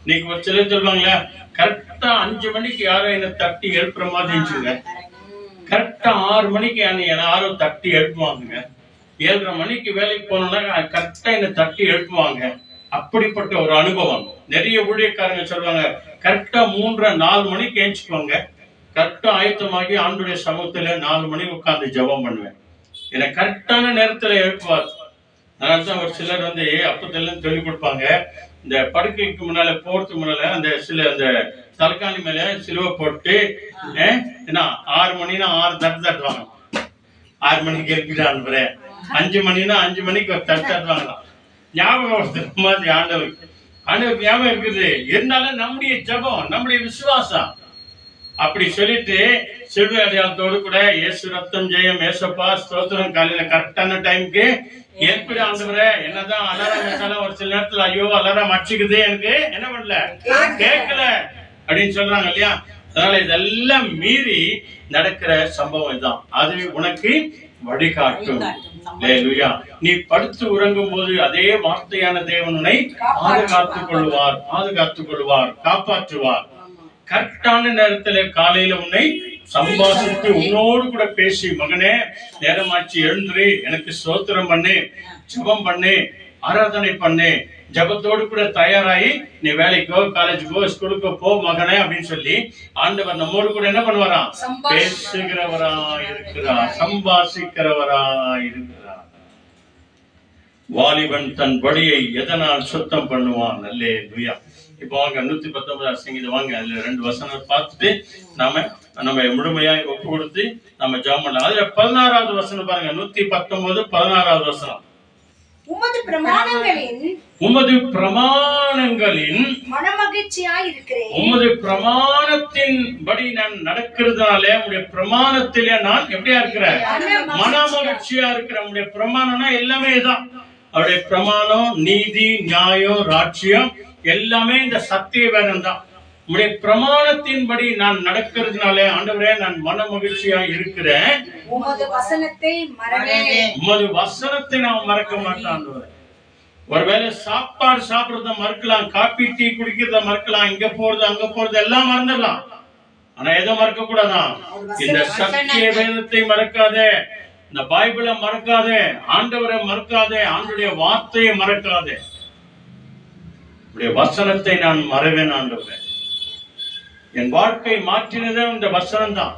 நீங்க ஒரு சிலர் சொல்லுவாங்களா, கரெக்டா 5 மணிக்கு யாரும் என்ன தட்டி எழுப்புற மாதிரி இருந்துச்சுங்க. கரெக்டா 6 மணிக்கு யாரும் தட்டி எழுப்புவாங்க. 7:30 மணிக்கு வேலைக்கு போனோம்னா கரெக்டா என்ன தட்டி எழுப்புவாங்க. அப்படிப்பட்ட ஒரு அனுபவம். நிறைய ஊழியக்காரங்க சொல்லுவாங்க, கரெக்டா 3-4 மணிக்கு எழுந்துக்குவாங்க. கரெக்டா ஆயத்தமாகி ஆண்டுடைய சமூகத்துல 4 மணிக்கு உட்கார்ந்து ஜெபம் பண்ணுவேன். எனக்கு கரெக்டான நேரத்துல எழுப்புவார். அதனாலதான் ஒரு சிலர் வந்து அப்பத்துல சொல்லிக் கொடுப்பாங்க, இந்த படுக்கைக்கு முன்னால போறதுக்கு முன்னால அந்த தலைக்காணி மேல சிலுவை போட்டு என்ன 6 மணினா 6 தட்டுவாங்க. 6 மணிக்கு இருக்கிறான், 5 மணினா 5 மணிக்கு ஒரு தட்டுவாங்களாம். ஞாபகம் மாதிரி ஆண்டவருக்கு ஞாபகம் இருக்குது. இருந்தாலும் நம்முடைய ஜெபம், நம்முடைய விசுவாசம் அப்படி சொல்லிட்டு சிலுவை அடையாளத்தோடு கூட இயேசு ரத்தம் ஜெயம், ஏசப்பா ஸ்தோத்திரம், காலையில கரெக்டான டைமுக்கு எப்படி ஆண்டவரே, என்னதான் அலாரம் வச்சாலும் ஒரு சில நேரத்துல ஐயோ அலாரம் அடிச்சுக்குது, எனக்கு என்ன பண்ணல, கேட்கல அப்படின்னு சொல்றாங்க இல்லையா. அதனால இதெல்லாம் மீறி நடக்கிற சம்பவம் இதுதான். அது உனக்கு வழிகாட்டும். நீ படுத்து உறங்கும் போது அதே வார்த்தையான தேவன் உன்னை பாதுகாத்துக் கொள்வார், காப்பாற்றுவார். கரெக்டான நேரத்துல காலையில உன்னை சம்பாஷித்து உன்னோடு கூட பேசி, மகனே நேரமாச்சு எழுந்துரு, எனக்கு ஸ்தோத்திரம் பண்ணு, ஜெபம் பண்ணு, ஆராதனை பண்ணு, ஜபத்தோடு கூட தயாராகி நீ வேலைக்கோ காலேஜுக்கோ ஸ்கூலுக்கோ போ மகனே அப்படின்னு சொல்லி ஆண்டவர் நம்மோடு கூட என்ன பண்ணுவாராம்? பேசுகிறவரா இருக்கிறார், சம்பாஷிக்கிறவரா இருக்கிறார். வாலிபன் தன் படியை எதனால் சுத்தம் பண்ணுவான்? அல்லேலூயா. இப்போ வாங்க 119 சங்கீதம் வாங்க, அதுல 2 வசனம் பார்த்துட்டு நம்ம முழுமையாய் ஒப்பு கொடுத்து நம்ம ஜெபம் பண்ணலாம். அதுல 16வது வசனம் பாருங்க, 119 16வது வசனம்.
உமது
பிரமாணங்களின்
மனமகிழ்ச்சியாய் இருக்கிறேன்.
உமது பிரமாணத்தின் படி நான் நடக்கிறதுனால உங்களுடைய பிரமாணத்திலே நான் எப்படியா இருக்கிறேன்? மனமகிழ்ச்சியா இருக்கிறேன். உங்களுடைய பிரமாணம்னா எல்லாமே தான். அவருடைய பிரமாணம், நீதி, நியாயம், ராட்சியம் எல்லாமே இந்த சத்திய வேதம் தான். உங்களுடைய பிரமாணத்தின்படி நான் நடக்கிறதுனால ஆண்டவரே நான் மன மகிழ்ச்சியா இருக்கிறேன்.
உமது வசனத்தை
நான் மறக்க மாட்டேன் ஆண்டவரே. ஒருவேளை சாப்பாடு சாப்பிடுறத மறக்கலாம், காபி டீ குடிக்கிறத மறக்கலாம், இங்க போறது அங்க போறது எல்லாம் மறந்துடலாம். ஆனா எதை மறக்க கூடாதான்? இந்த சத்திய வேதத்தை மறக்காதே, இந்த பைபிளை மறக்காதே, ஆண்டவரை மறக்காதே, ஆண்டுடைய வார்த்தையை மறக்காதே. வசனத்தை நான் மறவேன் ஆண்டவரே. என் வாழ்க்கை மாற்றினதே இந்த வசனம் தான்.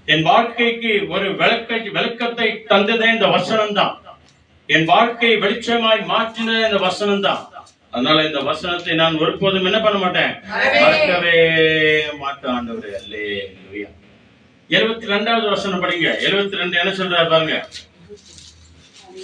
என் வாழ்க்கைக்கு ஒரு விளக்கத்தை தந்ததே இந்த வசனம் தான். என் வாழ்க்கை வெளிச்சமாய் மாற்றினதே இந்த வசனம் தான். அதனால இந்த வசனத்தை நான் ஒருபோதும் என்ன பண்ண மாட்டேன்? மறக்கவே மாட்டேன் ஆண்டவரே. அல்லேலூயா. 72வது வசனம் படிங்க. 72 என்ன சொல்றாரு பாருங்க.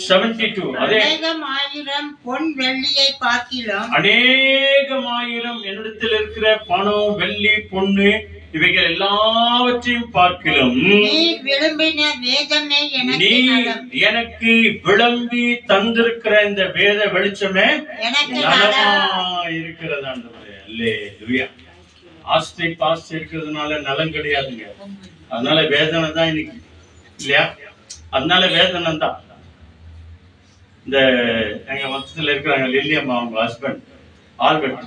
72
அநேகமாயிரம் பொன் வெள்ளியை பார்க்கிலும்,
அநேகமாயிரம் என்னிடத்தில் இருக்கிற பணம், வெள்ளி, பொண்ணு இவைகள் எல்லாவற்றையும் பார்க்கிலும்
நீ விளம்பின வேதமே
எனக்கு விளம்பி தந்திருக்கிற இந்த வேத வெளிச்சமே நலமா இருக்கிறது ஆண்டவரே. அல்லேலூயா. ஆஸ்தி பாஸ்தி இருக்கிறதுனால நலம் கிடையாதுங்க. அதனால வேதனை தான் இன்னைக்கு இல்லையா? அதனால வேதனை தான். இந்த எங்க மொத்தத்துல இருக்கிறாங்க லில்லியம்மா, அவங்க ஹஸ்பண்ட் ஆல்பர்ட்,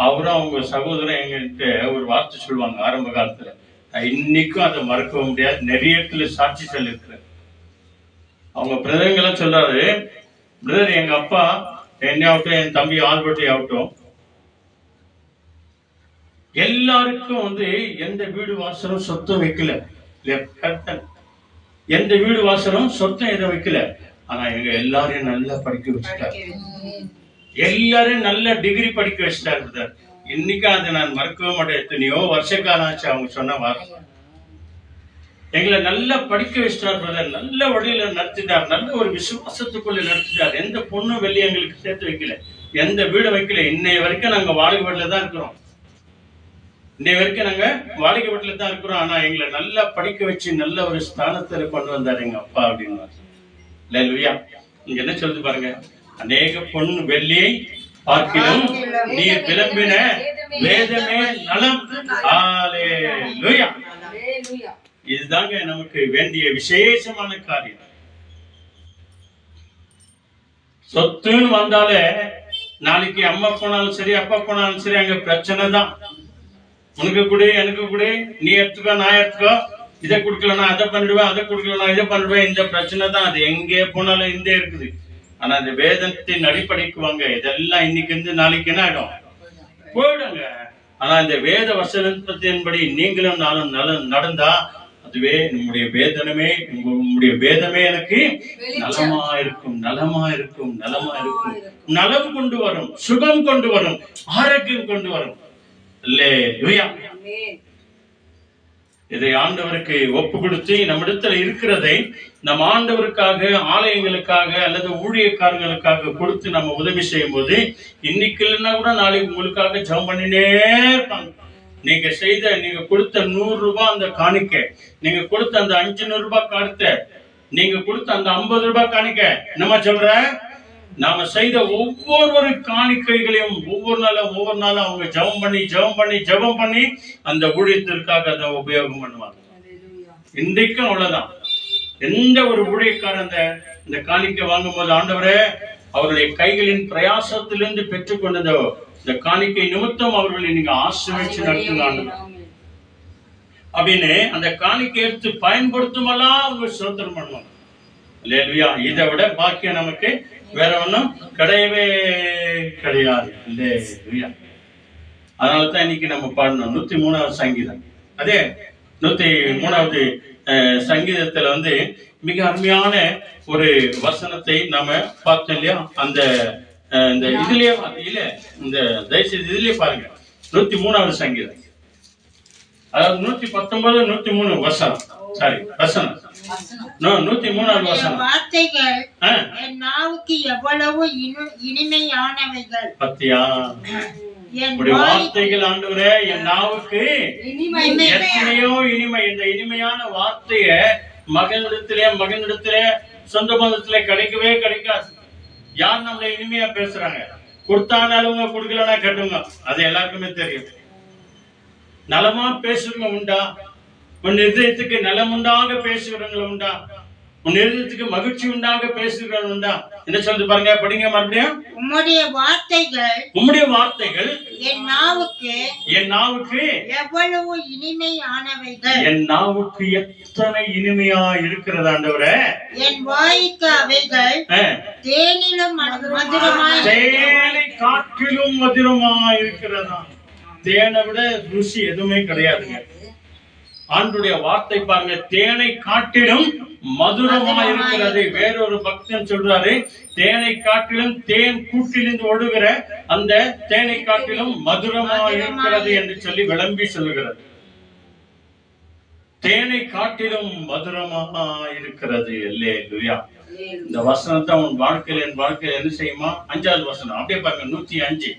அவரும் அவங்க சகோதரன் எங்கிட்ட ஒரு வார்த்தை சொல்லுவாங்க ஆரம்ப காலத்துல. இன்னைக்கும் அதை மறக்க முடியாது. நிறைய இடத்துல சாட்சி சொல்லிருக்கிறேன். அவங்க பிரதங்கெல்லாம் சொல்றாரு, பிரதர் எங்க அப்பா என்ன ஆகட்டும், என் தம்பி ஆல்பர்ட்டை ஆகட்டும், எல்லாருக்கும் எந்த வீடு வாசலும் சொத்தம் வைக்கல. எந்த வீடு வாசலும் சொத்தம் எதை வைக்கல. ஆனா எங்க எல்லாரையும் நல்லா படிக்க வச்சுட்டாரு. எல்லாரையும் நல்ல டிகிரி படிக்க வச்சுட்டாரு. இன்னைக்கு அதை நான் மறக்கவே மாட்டேன். எத்தனையோ வருஷ காலம் ஆச்சு அவங்க சொன்ன வார்த்தை. எங்களை நல்லா படிக்க வச்சுட்டார் பிரதர். நல்ல வழியில நடத்திட்டார். நல்ல ஒரு விசுவாசத்துக்குள்ள நடத்திட்டார். எந்த பொண்ணும் வெளியே எங்களுக்கு சேர்த்து வைக்கல, எந்த வீடு வைக்கல. இன்னைய வரைக்கும் நாங்க வாடகை வீட்டுல தான் இருக்கிறோம். இன்னைய வரைக்கும் நாங்க வாடகை வீட்டுல தான் இருக்கிறோம். ஆனா எங்களை நல்லா படிக்க வச்சு நல்ல ஒரு ஸ்தானத்துல கொண்டு வந்தாரு எங்க அப்பா அப்படின்னு. அல்லேலூயா. நீங்க என்ன சொல்லுது பாருங்க. அநேக பொன் வெள்ளியை பார்க்கிலும் நீ விளம்பின வேதமே நலம். அல்லேலூயா. இதுதாங்க நமக்கு வேண்டிய விசேஷமான காரியம். சொத்துன்னு வந்தாலே நாளைக்கு அம்மா போனாலும் சரி, அப்பா போனாலும் சரி, அங்க பிரச்சனை தான். உனக்கு கொடு, எனக்கு கொடு, நீ எடுத்துக்கோ, நான் எடுத்துக்கோ, இதை கொடுக்கலன்னா அதை பண்ணிடுவேன், அதை கொடுக்கலன்னா இதை பண்ணிடுவேன். இந்த பிரச்சனை தான். அது எங்கே போனாலும் இந்த இருக்குது. ஆனா இந்த வேதத்தின் அடிப்படைக்கு வாங்க, இதெல்லாம் இன்னைக்கு இருந்து நாளைக்கு என்ன ஆயிடும்? போயிடுங்க. ஆனா இந்த வேத வசனத்தின்படி நீங்களும் நானும் நடந்தா அதுவே நம்முடைய வேதனமே, உங்களுடைய வேதமே எனக்கு நலமா இருக்கும், நலமா இருக்கும், நலமா இருக்கும். நலம் கொண்டு வரும், சுகம் கொண்டு வரும், ஆரோக்கியம் கொண்டு வரும். அல்லேலூயா. இதை ஆண்டவருக்கு ஒப்பு கொடுத்து நம்மிடத்துல இருக்கிறதை நம் ஆண்டவருக்காக, ஆலயங்களுக்காக அல்லது ஊழியக்காரர்களுக்காக கொடுத்து நம்ம உதவி செய்யும் போது இன்னைக்கு இல்லைன்னா கூட நாளைக்கு உங்களுக்காக ஜெபம் பண்ணினே இருப்பாங்க. நீங்க கொடுத்த 100 ரூபாய் அந்த காணிக்கை, நீங்க கொடுத்த அந்த 500 ரூபாய் காணிக்க, நீங்க கொடுத்த அந்த 50 ரூபாய் காணிக்க, நம்ம சொல்ற நாம செய்த ஒவ்வொரு காணிக்கைகளையும் ஒவ்வொரு நாளும் அவங்க ஜெபம் பண்ணி அந்த ஊழியத்திற்காக அதை உபயோகம் பண்ணுவாங்க. இன்றைக்கும் அவ்வளவுதான். எந்த ஒரு ஊழியக்காரன் இந்த காணிக்கை வாங்கும் போது ஆண்டவரே அவருடைய கைகளின் பிரயாசத்திலிருந்து பெற்றுக்கொண்டதோ இந்த காணிக்கை நிமித்தம் அவர்களை நீங்க ஆசீர்வதிச்சு நடத்துங்க அப்படின்னு அந்த காணிக்கை எடுத்து பயன்படுத்துமெல்லாம் அவங்க ஸ்தோத்திரம் பண்ணுவாங்க. அல்லேலூயா. இதை விட பாக்கியம் நமக்கு
வேற ஒண்ணும் கிடையவே கிடையாது. அல்லேலூயா. அதனாலதான் இன்னைக்கு நம்ம பாடணும் 103வது சங்கீதம். அதே 103வது சங்கீதத்துல வந்து மிக அருமையான ஒரு வசனத்தை நாம பார்த்தோம் இல்லையா? அந்த இந்த இதுலயே இல்ல, இந்த தயவுசெய்து இதுலயே பாருங்க. 103வது சங்கீதம், அதாவது 119 103 வசனம், சாரி வசனம் 103வது வசனம்.
வார்த்தைகள் என் நாவுக்கு எவ்வளவு இனிமையானவைகள்.
பத்தியா? வார்த்தைகள் ஆண்டவரே என் நாவுக்கு எத்தனையோ இனிமை. இந்த இனிமையான வார்த்தைய மகனிடத்திலே சொந்த பந்தத்திலே கிடைக்கவே கிடைக்காது. யார் நம்மள இனிமையா பேசுறாங்க? கொடுத்தானாலும் கொடுக்கலன்னா கட்டுங்க, அது எல்லாருக்குமே தெரியும். நலமா பேசுறவங்க உண்டா? உன் இதயத்துக்கு நலம் உண்டாக பேசுகிறவங்க உண்டா? உன் இதயத்துக்கு மகிழ்ச்சி உண்டாக பேசுகிறவங்க உண்டா? என்ன சொல்றது பாருங்க, படிங்க மறுபடியும்.
உம்முடைய வார்த்தைகள் என் நாவுக்கு எவ்வளவு இனிமையானவைகள்.
என் நாவுக்கு எத்தனை இனிமையா இருக்கிறது ஆண்டவரே.
என் வாய்க்கு அவைகள் தேனிலும் மதுரமாய்,
தேனை காற்றிலும் மதுரமா இருக்கிறதா? தேனை விட ருசி எதுவுமே கிடையாதுங்க. ஆண்டுடைய வார்த்தை பாருங்க, தேனை காட்டிலும் மதுரமா இருக்கிறது. வேறொரு பக்தன் சொல்றாரு, தேனை காட்டிலும் தேன் கூட்டிலிருந்து ஒடுகிற அந்த தேனை காட்டிலும் மதுரமா இருக்கிறது என்று சொல்லி விளம்பி சொல்லுகிறது. தேனை காட்டிலும் மதுரமா இருக்கிறது. அல்லேலூயா. இந்த வசனத்தை உன் வாழ்க்கையில் என் வாழ்க்கையில் என்ன செய்யுமா? 5வது வசனம் அப்படியே பாருங்க, 105.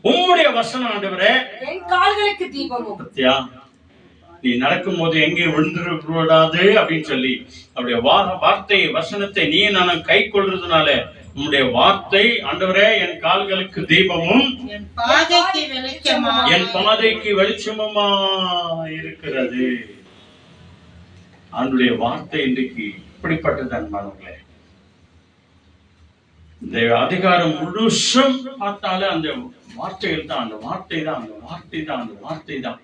உம்முடைய வசனம் ஆண்டவரே
என் கால்களுக்கு தீபமும்.
பத்தியா? நீ நடக்கும் போது எங்கே விழுந்துடக்கூடாது அப்படின்னு சொல்லி அவருடைய வார்த்தை வசனத்தை நீ நானும் கை கொள்றதுனால உம்முடைய வார்த்தை ஆண்டவரே என் கால்களுக்கு தீபமும்
என் பாதைக்கு
வெளிச்சமுமா இருக்கிறது. ஆண்டுடைய வார்த்தை இன்றைக்கு இப்படிப்பட்டது அன்பானவர்களே. இந்த அதிகாரம் முழுசும் பார்த்தாலே அந்த வார்த்தைகள் தான், அந்த வார்த்தை தான், அந்த வார்த்தை தான், அந்த வார்த்தை தான்,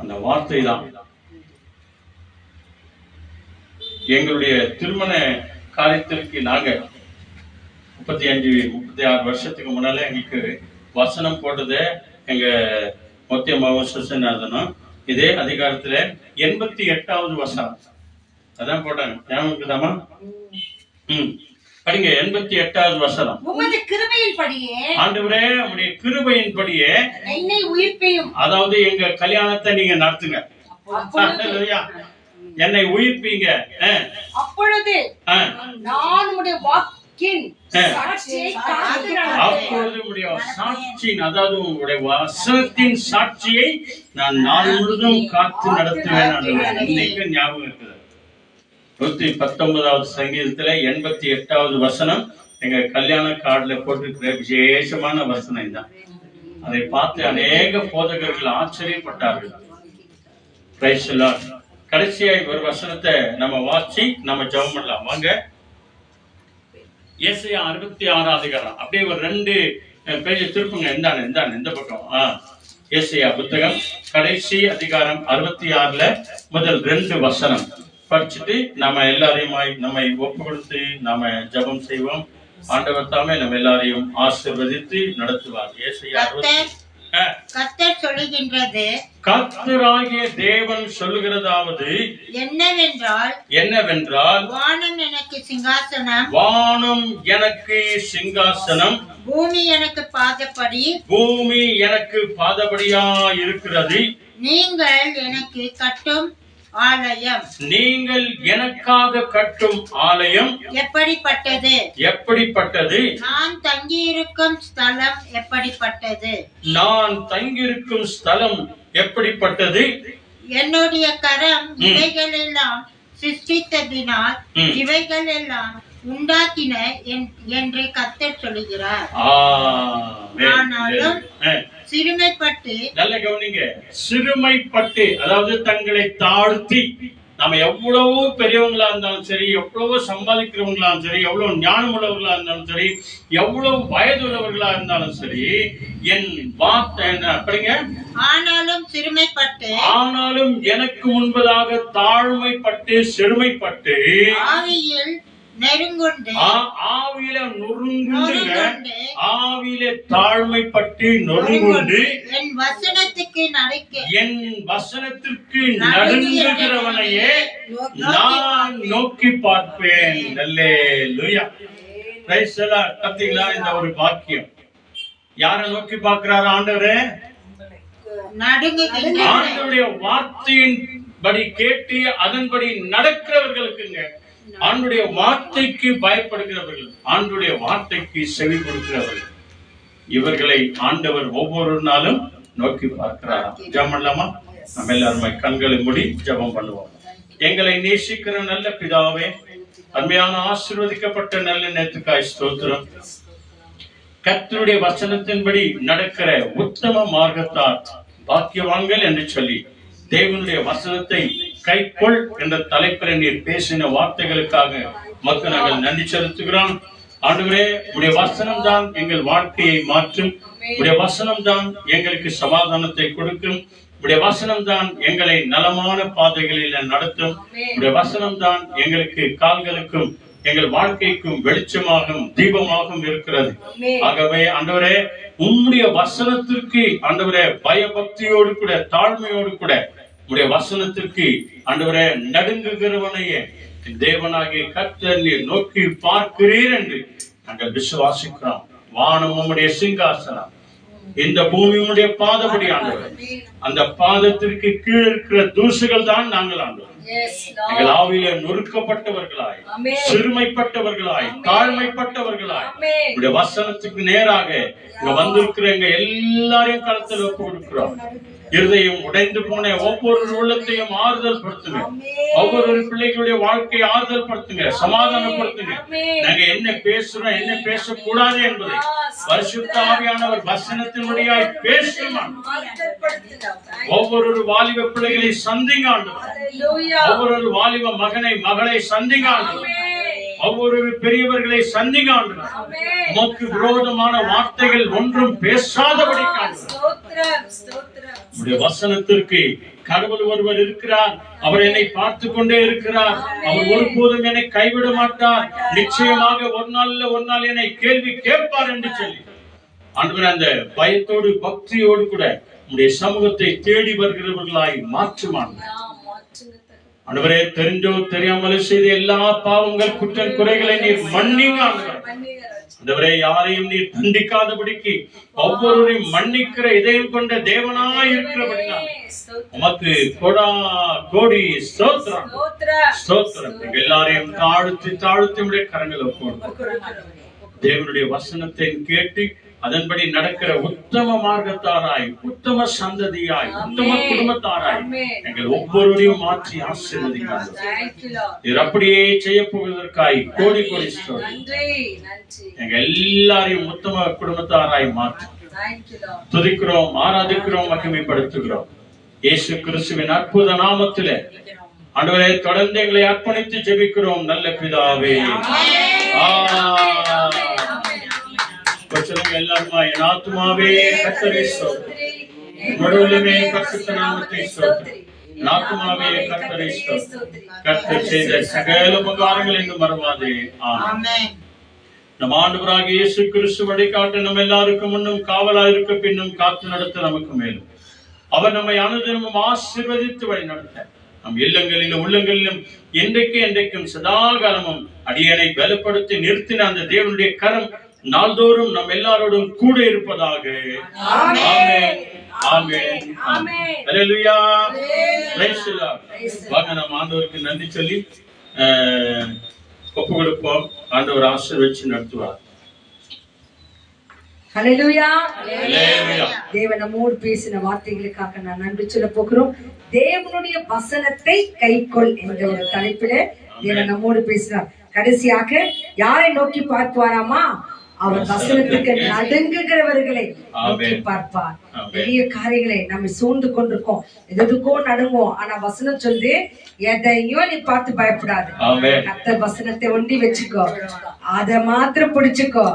அந்த வார்த்தை தான். எங்களுடைய திருமண காரியத்திற்கு நாங்க 35-36 வருஷத்துக்கு முன்னால எங்களுக்கு வசனம் போட்டது எங்க மொத்தியமாவும் சுசநாதனும் இதே அதிகாரத்துல 88வது வசனம் அதான் போட்டாங்க. ஞாபகம் இருக்குதாமா? படிங்க. 88வது வசனம்.
உமது கிருபையின்படியே
ஆண்டவரே உம்முடைய கிருபையின்படியே
என்னை உயிர்ப்பியும்.
அதாவது எங்க கல்யாணத்தை நீங்க நடத்துங்க. என்னை உயிர்ப்பீங்க.
அப்பொழுது நான் உம்முடைய வாக்கின் சாட்சியை காத்து நடப்பேன்.
அப்பொழுது உம்முடைய சாட்சியின், அதாவது உங்களுடைய வசனத்தின் சாட்சியை நான் நாள் முழுதும் காத்து நடத்துவேன். இன்னைக்கு ஞாபகம் இருக்குது. 119வது சங்கீதத்துல 88வது வசனம் எங்க கல்யாண கார்டுல போட்டிருக்கிற விசேஷமான வசனம் தான். அதை பார்த்து அநேக போதகர்கள் ஆச்சரியப்பட்டார்கள். Praise the lord. கடைசியா ஒரு வசனத்தை நம்ம வாசி நம்ம ஜெபம் பண்ணலாம். வாங்க. ஏசாயா 66 அதிகாரம் அப்படியே ஒரு 2 பேஜ் திருப்புங்க. இந்த பக்கம். ஏசாயா புத்தகம் கடைசி அதிகாரம் 66ல முதல் 2 வசனம் படிச்சுட்டு நம்ம எல்லாரையுமாய் நம்மை ஒப்பு கொடுத்து நாம ஜெபம் செய்வோம். ஆண்டவர் தாமே நம்ம எல்லாரையும் ஆசீர்வதித்து நடத்துவார். ஏசாயா
கர்த்தர் சொல்லுகின்றது,
கர்த்தராகிய தேவன் சொல்லுகிறதாவது என்னவென்றால்
வானம் எனக்கு சிங்காசனம்,
வானம் எனக்கு சிங்காசனம்,
பூமி எனக்கு பாதப்படி,
பூமி எனக்கு பாதபடியா இருக்கிறது.
நீங்கள் எனக்கு கட்டும் ஆலயம்,
நீங்கள் எனக்காக கட்டும் ஆலயம் எப்படிப்பட்டது?
நான் தங்கியிருக்கும் ஸ்தலம் எப்படிப்பட்டது? என்னுடைய கரம் இவைகளெல்லாம் சிருஷ்டித்ததினால் இவைகளெல்லாம் உண்டாக்கின என்று கர்த்தர் சொல்லுகிறார். ஆனாலும் சிறுமைப்பட்டு,
நல்ல கவனிங்க, சிறுமைப்பட்டு அதாவது தங்களை தாழ்த்தி, நம்ம எவ்வளவு பெரியவங்களா இருந்தாலும் சரி, எவ்வளவு சம்பாதிக்கிறவங்களா இருந்தாலும் சரி, எவ்வளவு ஞானம் உள்ளவர்களா இருந்தாலும் சரி, எவ்வளவு வயது உள்ளவர்களா இருந்தாலும் சரி, என் வார்த்தை என்ன அப்படிங்க,
ஆனாலும் சிறுமைப்பட்டு,
ஆனாலும் எனக்கு முன்பதாக தாழ்மைப்பட்டு சிறுமைப்பட்டு
ஆவியில் நெருங்குண்டு
ஆவியில நொறுங்குண்டுங்க,
நொறுங்குண்டு
ஆவியில தாழ்மைப்பட்டு நொறுங்குண்டு
என் வசனத்துக்கு நடக்க
என் வசனத்திற்கு நடுங்குகிறவனையே நான் நோக்கி பார்ப்பேன். அல்லேலூயா. Praise the lord. பாத்தீங்களா இந்த ஒரு வாக்கியம்? யாரை நோக்கி பார்க்கிறார் ஆண்டவரே?
நடுங்குகின்ற
ஆண்டவருடைய வார்த்தையின் படி கேட்டு அதன்படி நடக்கிறவர்களுக்குங்க, ஆண்டுடைய வார்த்தைக்கு பயப்படுகிறவர்கள், ஆண்டுடைய வார்த்தைக்கு செவி கொடுக்கிறவர்கள், இவர்களை ஆண்டவர் ஒவ்வொரு நாளும் நோக்கி பார்க்கிறார். ஜெபம் பண்ணலாமா? நம்ம எல்லாருமே கண்களை மூடி ஜெபம் பண்ணுவோம். எங்களை நேசிக்கிற நல்ல பிதாவே, அருமையான ஆசீர்வதிக்கப்பட்ட நல்ல நேரத்துக்காய் ஸ்தோத்திரம். கர்த்தருடைய வசனத்தின்படி நடக்கிற உத்தம மார்க்கத்தார் பாக்கியவான்கள் என்று சொல்லி தேவனுடைய வசனத்தை கைக்கொள் என்ற தலைப்பில் நீர் பேசின வார்த்தைகளுக்காக மக்கள் நாங்கள் நன்றி செலுத்துகிறோம். ஆண்டவரே, உடைய வசனம் தான் எங்கள் வாழ்க்கையை மாற்றும். உடைய வசனம் தான் எங்களுக்கு சமாதானத்தை கொடுக்கும். உடைய வசனம் தான் எங்களை நலமான பாதைகளில் நடத்தும். உடைய வசனம் தான் எங்களுக்கு கால்களுக்கும் எங்கள் வாழ்க்கைக்கும் வெளிச்சமாகவும் தீபமாகவும் இருக்கிறது. ஆகவே ஆண்டவரே, உம்முடைய வசனத்திற்கு ஆண்டவரே பயபக்தியோடு கூட தாழ்மையோடு கூட உடைய வசனத்திற்கு ஆண்டவரே நடுங்குகிறவனையே தேவனாகிய கர்த்தர் நீர் நோக்கி பார்க்கிறீர் என்று நாங்கள் விசுவாசிக்கிறோம். வானம் உம்முடைய சிங்காசனம், இந்த பூமி உம்முடைய பாதபடி ஆண்டவர். அந்த பாதத்திற்கு கீழ் இருக்கிற தூசுகள் தான் நாங்கள் ஆண்டவர். எங்கள் ஆவியிலே நொறுக்கப்பட்டவர்களாய், சிறுமைப்பட்டவர்களாய், தாழ்மைப்பட்டவர்களாய் உடைய வசனத்துக்கு நேராக இங்க வந்திருக்கிற எங்க எல்லாரையும் களத்தில் ஒப்பு கொடுக்கிறோம். இருதயம் உடைந்து போன ஒவ்வொரு உள்ளத்தையும் ஆறுதல் படுத்துங்க. ஒவ்வொரு பிள்ளைகளுடைய வாழ்க்கையை ஆறுதல் படுத்துங்க, சமாதானப்படுத்துங்க. நாங்க என்ன பேசுறோம், என்ன பேசக்கூடாது என்பதை பரிசுத்த ஆவியானவர் வசனத்தின்படியாய் பேசுமா. ஒவ்வொரு வாலிப பிள்ளைகளை சந்திங்க ஆண்டவர். ஒவ்வொரு வாலிப மகனை மகளை சந்திங்க ஆண்டவர். ஒவ்வொரு பெரியவர்களை சந்திங்க ஆண்டவர். உமக்கு விரோதமான வார்த்தைகள் ஒன்றும் பேசாதபடி உடைய வசனத்திற்கு கடவுள் ஒருவர் இருக்கிறார். அவர் என்னை பார்த்து கொண்டே இருக்கிறார். அவர் ஒருபோதும் என்னை கைவிட மாட்டார். நிச்சயமாக ஒரு நாள் என்னை கேள்வி கேட்பார் என்று சொல்லி ஆண்டவர் அந்த பயத்தோடு பக்தியோடு கூட உடைய சமூகத்தை தேடி வருகிறவர்களாய் மாற்றுவான். ஆண்டவரே, தெரிஞ்சோ தெரியாமலோ செய்த எல்லா பாவங்கள் குற்றம் குறைகளை நீர் மன்னிங்க ஆண்டவர். ஆண்டவரே, யாரையும் நீர் தண்டிக்காதபடிக்கு ஒவ்வொருவரையும் மன்னிக்கிற இதயம் கொண்ட தேவனாய் இருக்கிறபடினால் உமக்கு கோடி ஸ்தோத்திரம் ஸ்தோத்திரம். எல்லாரையும் தாழ்த்தி உடைய கரங்களை போடுவோம். தேவனுடைய வசனத்தை கேட்டு அதன்படி நடக்கிற உத்தம மார்க்கத்தாராய், உத்தம சந்ததியாய், உத்தம குடும்பத்தாராய் எங்கள் ஒவ்வொருவரையும் மாற்றி ஆசீர்வதிக்கிறார். அப்படியே செய்ய போவதற்காய் கோடி ஸ்தோத்திரம். எங்க எல்லாரையும் உத்தம குடும்பத்தாராய் மாற்றி துதிக்கிறோம், ஆராதிக்கிறோம், மகிமைப்படுத்துகிறோம். இயேசு கிறிஸ்துவின் அற்புத நாமத்திலே ஆண்டவரே தொடர்ந்து எங்களை அர்ப்பணித்து ஜெபிக்கிறோம் நல்ல பிதாவே. எல்லாருமா என் ஆத்துமாவே கர்த்தரை ஸ்தோத்திரி, முழுவதுமே பரிசுத்த நாமத்தை ஸ்தோத்திரி. ஆத்துமாவே கர்த்தரை ஸ்தோத்திரி. கர்த்தர் செய்த சகல உபகாரங்கள் என்று மறவாதே. ஆமென். நம் ஆண்டவராகிய இயேசு கிறிஸ்து வழிகாட்ட நம்ம எல்லாருக்கும் முன்னும் காவலா இருக்க பின்னும் காத்து நடத்த நமக்கு மேலும் அவர் நம்மை அனுதினமும் ஆசீர்வதித்து வழி நடத்த நம் இல்லங்களிலும் உள்ளங்களிலும் என்றைக்கும் சதாகாலமும் அடியனை பலப்படுத்தி நிறுத்தின அந்த தேவனுடைய கரம் நாள்தோறும் நம் எல்லாரோடும் கூட இருப்பதாக. Amen, amen, amen. Hallelujah. Praise the lord. வாங்க நம்ம ஆண்டவருக்கு நன்றி சொல்லி ஒப்பு கொடுப்போம். ஆண்டவர் ஆசீர்வதித்து நடத்துவார்.
ஹல்லேலூயா.
அல்லேலூயா.
தேவன் நம்மோடு பேசின வார்த்தைகளுக்காக நான் நன்றி சொல்ல போகிறோம். தேவனுடைய வசனத்தை கைக்கொள் என்ற ஒரு தலைப்பிலே தேவன் நம்மோடு பேசினார். கடைசியாக யாரை நோக்கி பார்ப்பாராமா? அவர் வசனத்துக்கு நடுங்குகிறவர்களை நோக்கி பார்ப்பார். பெரிய காரியங்களை நம்ம சூழ்ந்து கொண்டிருக்கோம், எதுக்கோ நடுங்குவோம். ஆனா வசனம் சொல்லி எதையும் நீ பார்த்து பயப்படாது. கர்த்தர் வசனத்தை ஒண்டி வச்சுக்கோ, அதை மாத்திரம் பிடிச்சுக்கோ.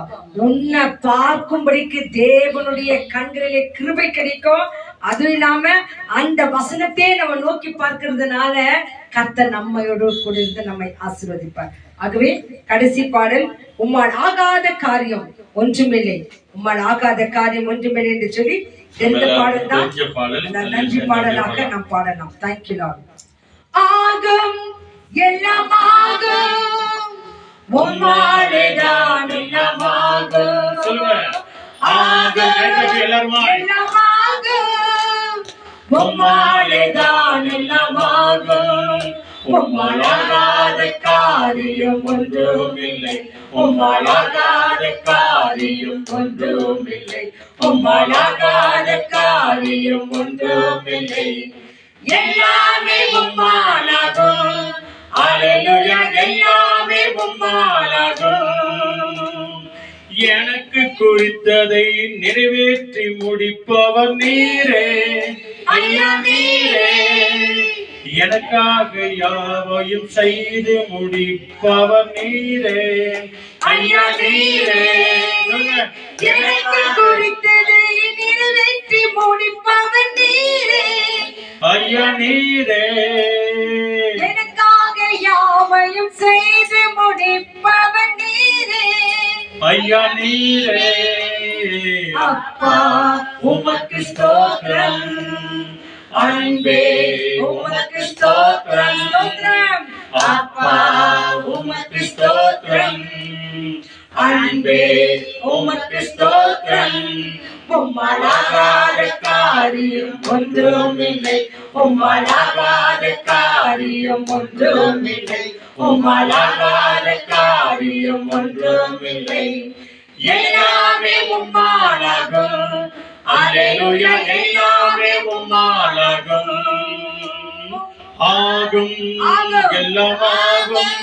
உன்னை பார்க்கும்படிக்கு தேவனுடைய கண்களிலே கிருபை கிடைக்கும். அதுவும் இல்லாம அந்த வசனத்தையே நம்ம நோக்கி பார்க்கிறதுனால கர்த்தர் நம்மையோடு கூட இருந்து நம்மை ஆசீர்வதிப்பார். ஆகவே கடைசி பாடல், உம்மால் ஆகாத காரியம் ஒன்றுமில்லை, உம்மால் ஆகாத காரியம் ஒன்றுமில்லை என்று சொல்லி எந்த பாடல் தான் நன்றி பாடலாக நாம் பாடலாம். Thank you Lord. ஆகும் எல்லாம் ஆகும், உம்மாலேதான் எல்லாம் ஆகும்.
சொல்லுங்க. ஆகும் எல்லாருமாய்.
எல்லாம் ஆகும், உம்மாலேதான் எல்லாம் ஆகும். உம்மால் ஆகாத காரியம் ஒன்றுமில்லை, உம்மால் ஆகாத காரியம் ஒன்றுமில்லை, உம்மால் ஆகாத காரியம் ஒன்றுமில்லை. எல்லாமே உம்மாலாகும், அல்லேலூயா, எல்லாமே உம்மாலாகும்.
எனக்கு குறித்ததை நிறைவேற்றி முடிப்பவர் நீரே, ஐயா நீரே. எனக்காக யாவையும் செய்து முடிப்பவர் நீரே, ஐயா நீரே.
எனக்கு குறித்ததை நிறைவேற்றி முடிப்பவர் நீரே,
ஐயா நீரே.
எனக்காக யாவையும் செய்து முடிப்பவர் நீரே,
ஐயா நீரே.
அப்பா உமக்கு ஸ்தோத்திரம், அன்பே உமக்கு ஸ்தோத்திரம், ஸ்தோத்திரம். அப்பா உமக்கு ஸ்தோத்திரம், அன்பே உமக்கு ஸ்தோத்திரம். உம்மால் ஆகாத காரியம் ஒன்றுமில்லை, உம்மால் ஆகாத காரியம் ஒன்றுமில்லை, உம்மால் ஆகாத காரியம் ஒன்றுமில்லை. எல்லாமே உம்மாலாகும், அல்லேலூயா, எல்லாமே உம்மாலாகும்.
ஆகும் எல்லாம் ஆகும்,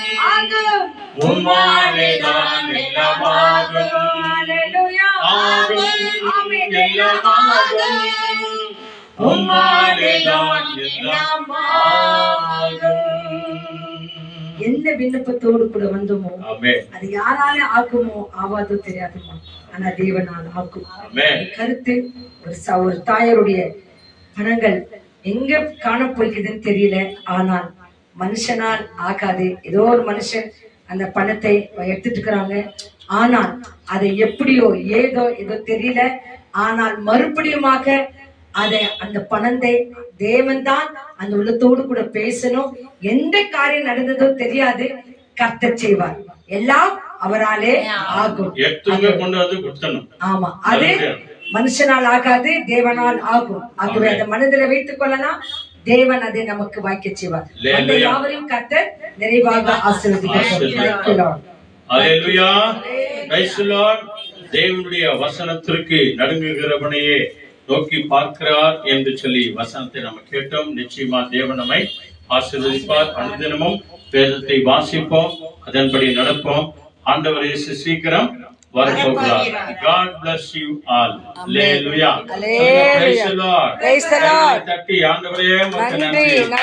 உம்மாலேதான் எல்லாம் ஆகும். அல்லேலூயா,
ஆகும் எல்லாம் ஆகும், உம்மாலேதான் எல்லாம் ஆகும்.
என்ன விண்ணப்பத்தோடு கூட வந்தோமோ
ஆமென்.
அது யாரால ஆகுமோ ஆவாதோ தெரியாதுமா, ஆனா தேவனால் ஆகும்.
ஆமென்.
கருத்து ஒரு தாயருடைய பணங்கள் எங்க காணப்போய்க்குதுன்னு தெரியல, ஆனால் மனுஷனால் ஆகாது. ஏதோ ஒரு மனுஷன் அந்த பணத்தை எடுத்துட்டு இருக்கிறாங்க, ஆனால் அதை எப்படியோ ஏதோ தெரியல, ஆனால் மறுபடியுமாக அதை அந்த பணத்தை தேவன் தான் அந்த உள்ளத்தோடு கூட பேசணும். எந்த காரியம் நடந்ததோ தெரியாது, கர்த்தர் செய்வார், எல்லாம் அவராலே ஆகும்.
கொண்டு வந்து கொடுத்தணும்.
ஆமா, அது மனுஷனால் ஆகாது, தேவனால் ஆகும். ஆகவே அந்த மனதில் வைத்துக் கொள்ளலாம், தேவன் அதை நமக்கு வாய்க்க செய்வார். அந்த யாவரையும் கர்த்தர் நிறைவாக ஆசீர்வதிக்கிறார்.
அல்லேலூயா, பிரைஸ் தி லார்ட். தேவனுடைய வசனத்திற்கு நடுங்குகிறவனையே நோக்கி பார்க்கிறார் என்று சொல்லி வசனத்தை நம்ம கேட்டோம். நிச்சயமா தேவன் நம்மை ஆசீர்வதிப்பார். அனுதினமும் வேதத்தை வாசிப்போம், அதன்படி நடப்போம். ஆண்டவர் இயேசு சீக்கிரம் வரப்போகிறார். God bless you all. Hallelujah. Praise the Lord.
Praise the Lord.
தட்டி ஆண்டவரே உமக்கு நன்றி.